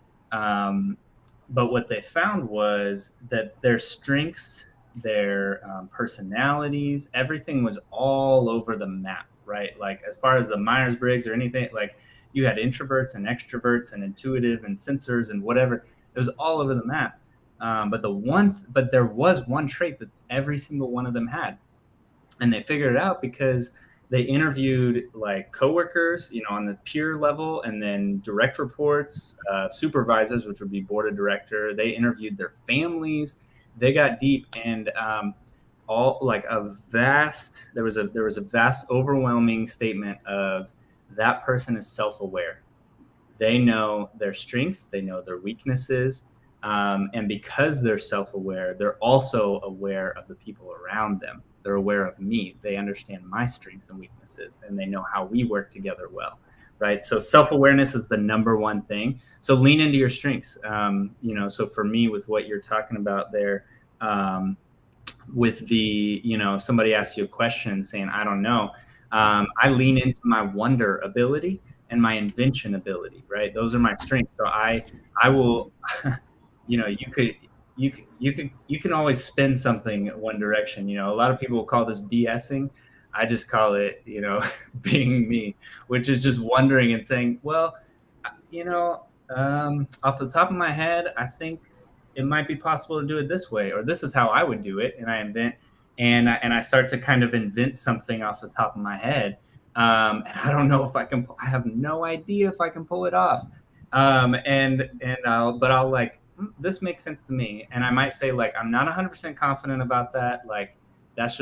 but what they found was that their strengths, their personalities, everything was all over the map, right? Like as far as the Myers-Briggs or anything, like you had introverts and extroverts and intuitive and sensors and whatever. It was all over the map. But there was one trait that every single one of them had, and they figured it out because they interviewed like coworkers, on the peer level, and then direct reports, supervisors, which would be board of director. They interviewed their families. They got deep, and all like there was a vast, overwhelming statement of that person is self-aware. They know their strengths, they know their weaknesses, and because they're self-aware, they're also aware of the people around them. They're aware of me. They understand my strengths and weaknesses, and they know how we work together well, right? So self-awareness is the number one thing. So lean into your strengths. So for me, with what you're talking about there, with the, somebody asks you a question saying, I don't know, I lean into my wonder ability and my invention ability, right? Those are my strengths. So I will, you can always spin something one direction. A lot of people call this BSing. I just call it, being me, which is just wondering and saying, well, off the top of my head, I think it might be possible to do it this way, or this is how I would do it. And I invent, and I start to kind of invent something off the top of my head. And I don't know if I can, I have no idea if I can pull it off. But I'll like, this makes sense to me. And I might say like, I'm not 100% confident about that. Like, that's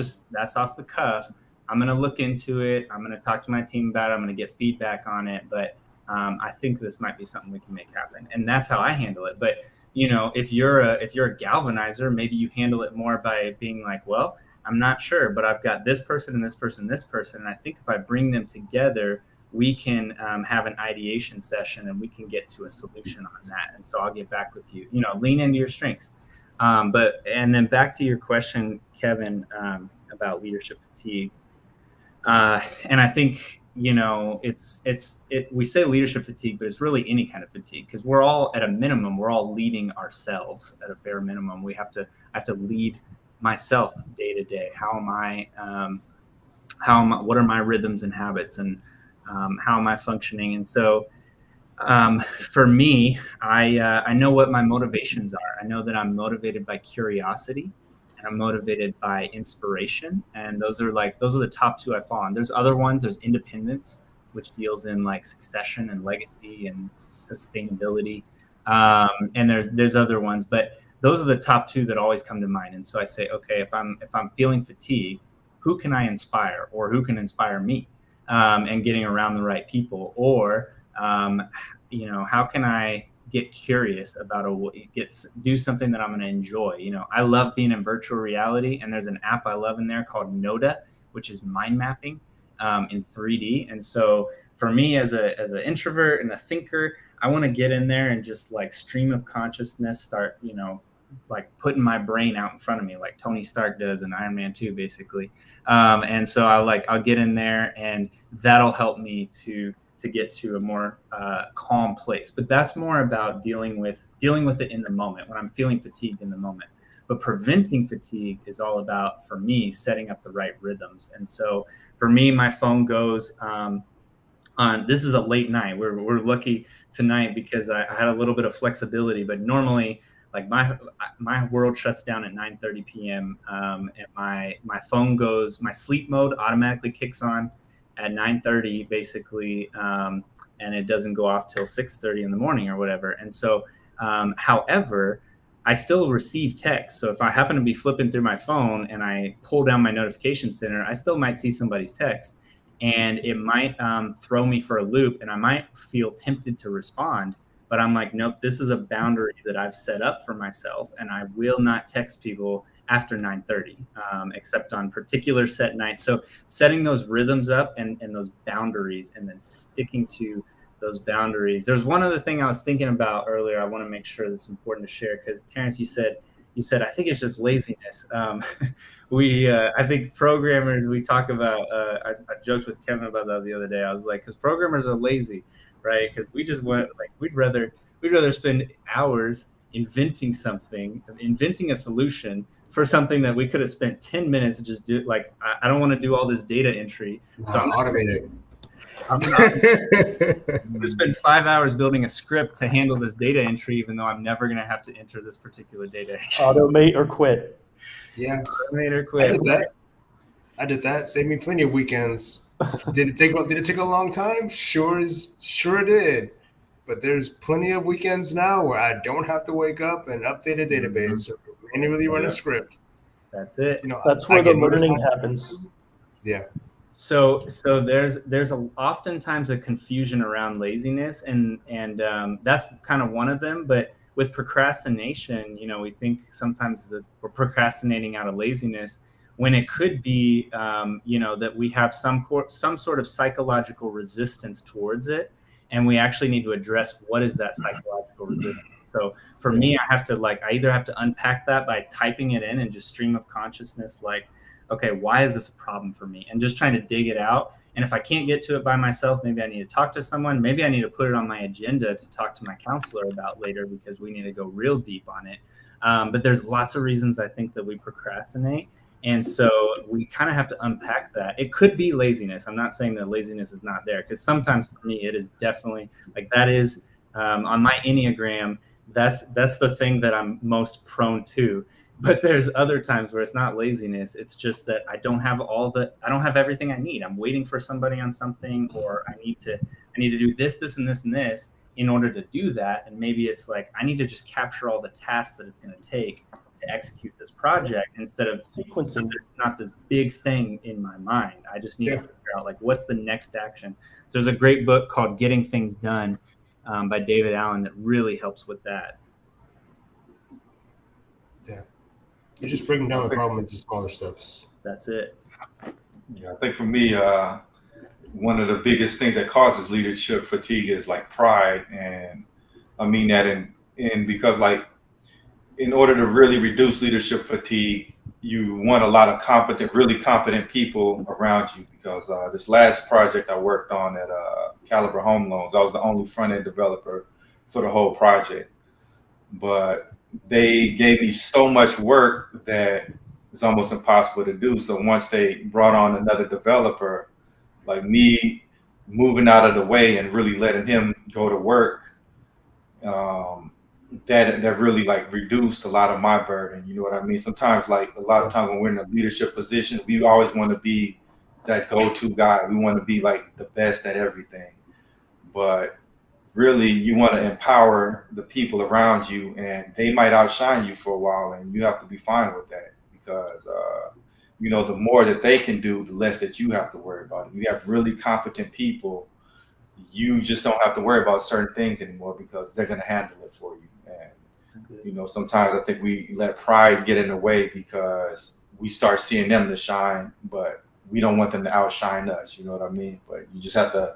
off the cuff. I'm going to look into it. I'm going to talk to my team about it. I'm going to get feedback on it. But I think this might be something we can make happen. And that's how I handle it. But if you're a galvanizer, maybe you handle it more by being like, well, I'm not sure, but I've got this person and this person, and this person. And I think if I bring them together, we can have an ideation session and we can get to a solution on that. And so I'll get back with you, lean into your strengths. And then back to your question, Kevin, about leadership fatigue. And I think, we say leadership fatigue, but it's really any kind of fatigue, because we're all at a minimum, we're all leading ourselves at a bare minimum. I have to lead myself day to day. What are my rhythms and habits, and how am I functioning? And so for me, I know what my motivations are. I know that I'm motivated by curiosity, and I'm motivated by inspiration. And those are the top two I fall on. There's other ones. There's independence, which deals in like succession and legacy and sustainability. And there's other ones, but those are the top two that always come to mind. And so I say, okay, if I'm feeling fatigued, who can I inspire, or who can inspire me? And getting around the right people, or how can I get curious about do something that I'm going to enjoy. I love being in virtual reality, and there's an app I love in there called Noda, which is mind mapping in 3D. And so for me, as an introvert and a thinker, I want to get in there and just like stream of consciousness, start like putting my brain out in front of me, like Tony Stark does in Iron Man 2, basically. And so I'll get in there, and that'll help me to get to a more calm place. But that's more about dealing with it in the moment, when I'm feeling fatigued in the moment. But preventing fatigue is all about, for me, setting up the right rhythms. And so for me, my phone goes on. This is a late night. We're lucky tonight because I had a little bit of flexibility, but normally, like my world shuts down at 9:30 p.m. And my phone goes, my sleep mode automatically kicks on at 9:30, basically, and it doesn't go off till 6:30 in the morning or whatever. And so, however, I still receive text. So if I happen to be flipping through my phone and I pull down my notification center, I still might see somebody's text, and it might throw me for a loop, and I might feel tempted to respond. But I'm like, nope, this is a boundary that I've set up for myself, and I will not text people after 9:30, except on particular set nights. So setting those rhythms up and those boundaries, and then sticking to those boundaries. There's one other thing I was thinking about earlier. I want to make sure that's important to share, because Terrence, you said, I think it's just laziness. I think programmers, we talk about, I joked with Kevin about that the other day. I was like, because programmers are lazy, right? Because we just want, like, we'd rather spend hours inventing a solution for something that we could have spent 10 minutes to just do. Like, I don't want to do all this data entry. So automate I'm it. going to spend 5 hours building a script to handle this data entry, even though I'm never going to have to enter this particular data. Automate or quit. Yeah. Automate or quit. I did that. Saved me plenty of weekends. Did it take a long time? Sure it did. But there's plenty of weekends now where I don't have to wake up and update a database or manually run a script. That's it. You know, That's where the learning happens. Yeah. So there's oftentimes a confusion around laziness, and that's kind of one of them. But with procrastination, you know, we think sometimes that we're procrastinating out of laziness, when it could be, you know, that we have some sort of psychological resistance towards it, and we actually need to address what is that psychological resistance. So for me, I either have to unpack that by typing it in and just stream of consciousness, like, okay, why is this a problem for me? And just trying to dig it out. And if I can't get to it by myself, maybe I need to talk to someone. Maybe I need to put it on my agenda to talk to my counselor about later, because we need to go real deep on it. But there's lots of reasons I think that we procrastinate. And so we kind of have to unpack that. It could be laziness. I'm not saying that laziness is not there, because sometimes for me, it is definitely like that is on my Enneagram. That's the thing that I'm most prone to. But there's other times where it's not laziness. It's just that I don't have everything I need. I'm waiting for somebody on something, or I need to do this, and this, and this in order to do that. And maybe it's like, I need to just capture all the tasks that it's going to take to execute this project, instead of sequencing. It's not this big thing in my mind. I just need to figure out, like, what's the next action. So there's a great book called Getting Things Done by David Allen that really helps with that. Yeah. You're just breaking down the problem into smaller steps. That's it. Yeah, I think for me, one of the biggest things that causes leadership fatigue is like pride. And I mean that in because, like, in order to really reduce leadership fatigue, you want a lot of really competent people around you. Because this last project I worked on at Caliber Home Loans, I was the only front-end developer for the whole project. But they gave me so much work that it's almost impossible to do. So once they brought on another developer, like me moving out of the way and really letting him go to work, that really like reduced a lot of my burden. You know what I mean? Sometimes, like a lot of times when we're in a leadership position, we always want to be that go-to guy. We want to be like the best at everything. But really, you want to empower the people around you, and they might outshine you for a while, and you have to be fine with that, because you know, the more that they can do, the less that you have to worry about. If you have really competent people, you just don't have to worry about certain things anymore, because they're going to handle it for you. And you know, sometimes I think we let pride get in the way, because we start seeing them to shine, but we don't want them to outshine us. You know what I mean? But you just have to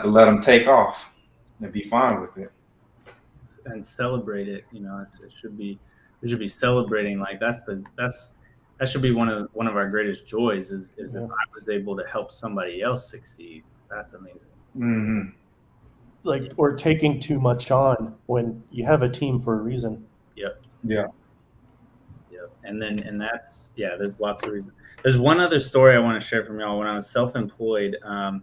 let them take off and be fine with it and celebrate it. You know, it should be celebrating. Like that should be one of our greatest joys is if I was able to help somebody else succeed. That's amazing. Mm-hmm. Like, or taking too much on when you have a team for a reason. Yep. Yeah. Yep. And that's, there's lots of reasons. There's one other story I want to share from y'all. When I was self-employed, I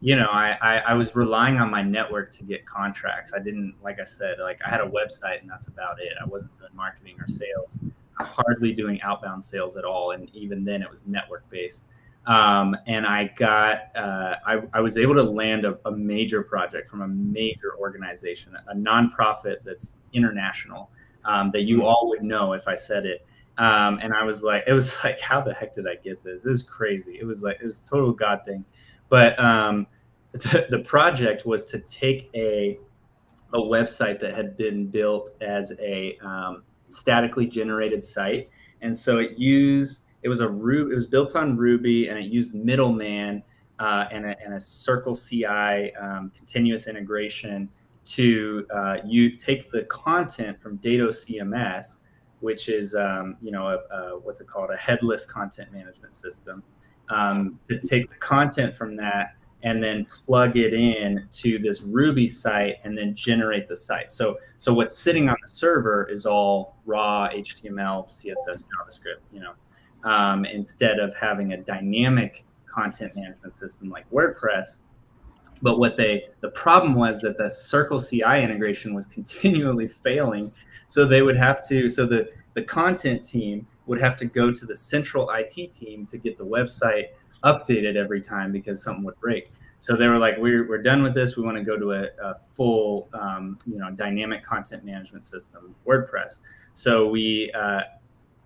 was relying on my network to get contracts. I didn't, like I said, like I had a website and that's about it. I wasn't doing marketing or sales, hardly doing outbound sales at all. And even then it was network based. And I was able to land a major project from a major organization, a nonprofit that's international, that you all would know if I said it. And it was like, how the heck did I get this? This is crazy. It was a total God thing. But the project was to take a website that had been built as a statically generated site, and so it was built on Ruby, and it used middleman and a Circle CI continuous integration to you take the content from Dato CMS, which is what's it called, a headless content management system. To take the content from that and then plug it in to this Ruby site and then generate the site. So what's sitting on the server is all raw HTML, CSS, JavaScript, instead of having a dynamic content management system like WordPress. But the problem was that the Circle CI integration was continually failing. So they would have to, the content team would have to go to the central IT team to get the website updated every time because something would break. So they were like, we're done with this. We want to go to a full, dynamic content management system, WordPress. So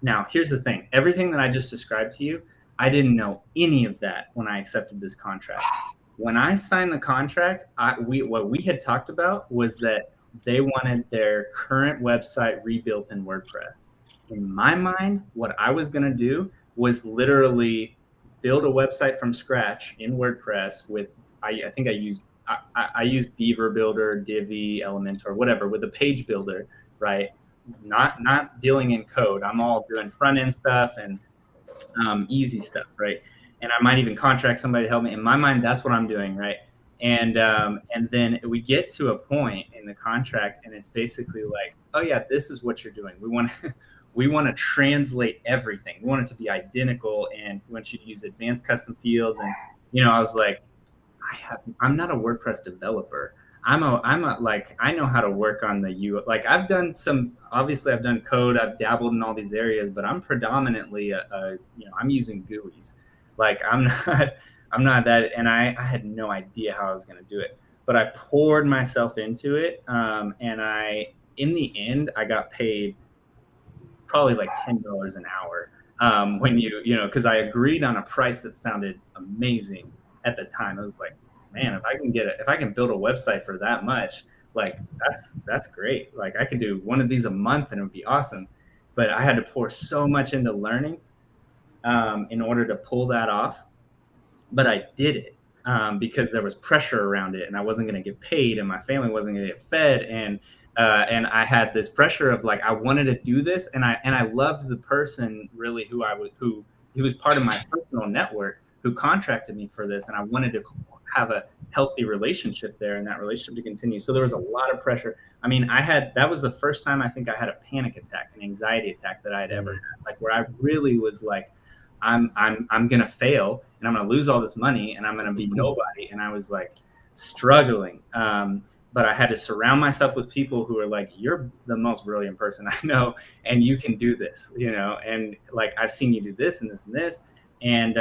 now here's the thing. Everything that I just described to you, I didn't know any of that when I accepted this contract. When I signed the contract, what we had talked about was that they wanted their current website rebuilt in WordPress. In my mind, what I was going to do was literally build a website from scratch in WordPress with, I think I used Beaver Builder, Divi, Elementor, whatever, with a page builder, right? Not dealing in code. I'm all doing front end stuff and easy stuff, right? And I might even contract somebody to help me. In my mind, that's what I'm doing, right? And then we get to a point in the contract, and it's basically like, oh yeah, this is what you're doing. We want to translate everything. We want it to be identical, and we want you to use advanced custom fields. And I was like, I'm not a WordPress developer. I know how to work on the UI. Like I've done code. I've dabbled in all these areas, but I'm predominantly I'm using GUIs. Like I'm not that, and I had no idea how I was going to do it, but I poured myself into it. And in the end, I got paid probably like $10 an hour. When cause I agreed on a price that sounded amazing at the time. I was like, man, if I can build a website for that much, like that's great. Like I could do one of these a month and it would be awesome. But I had to pour so much into learning in order to pull that off. But I did it because there was pressure around it, and I wasn't going to get paid, and my family wasn't going to get fed, and I had this pressure of like I wanted to do this, and I loved the person really who he was part of my personal network who contracted me for this, and I wanted to have a healthy relationship there and that relationship to continue. So there was a lot of pressure. I mean, that was the first time I think I had a panic attack, an anxiety attack that I had ever had, like where I really was like, I'm gonna fail and I'm gonna lose all this money and I'm gonna be nobody. And I was like struggling. But I had to surround myself with people who are like, you're the most brilliant person I know, and you can do this, and like I've seen you do this and this and this. And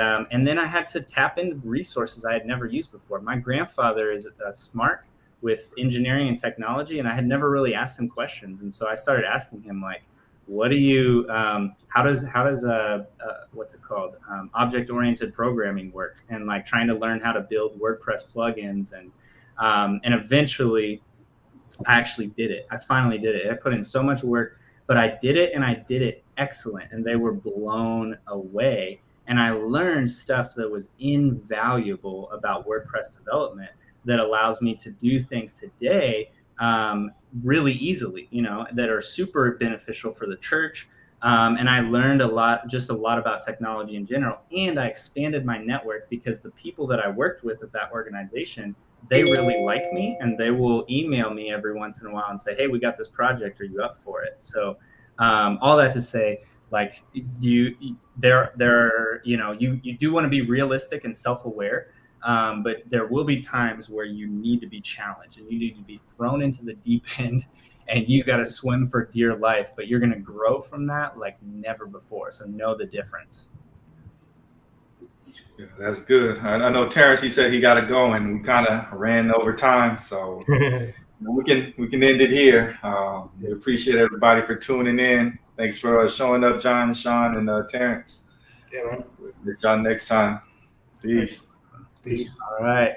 then I had to tap into resources I had never used before. My grandfather is smart with engineering and technology, and I had never really asked him questions. And so I started asking him like, what do you, how does what's it called? Object-oriented programming work, and like trying to learn how to build WordPress plugins. And eventually I actually did it. I finally did it. I put in so much work, but I did it, and I did it excellent. And they were blown away. And I learned stuff that was invaluable about WordPress development that allows me to do things today really easily, that are super beneficial for the church. And I learned a lot about technology in general. And I expanded my network because the people that I worked with at that organization, they really like me, and they will email me every once in a while and say, hey, we got this project. Are you up for it? So all that to say, like you do want to be realistic and self-aware, but there will be times where you need to be challenged and you need to be thrown into the deep end, and you got to swim for dear life, but you're going to grow from that like never before. So know the difference. Yeah, that's good. I know Terrence, he said he got to go, and we kind of ran over time, so we can end it here. We appreciate everybody for tuning in. Thanks for showing up, John, Sean, and Terrence. Yeah, man. We'll see y'all next time. Peace. Peace. All right.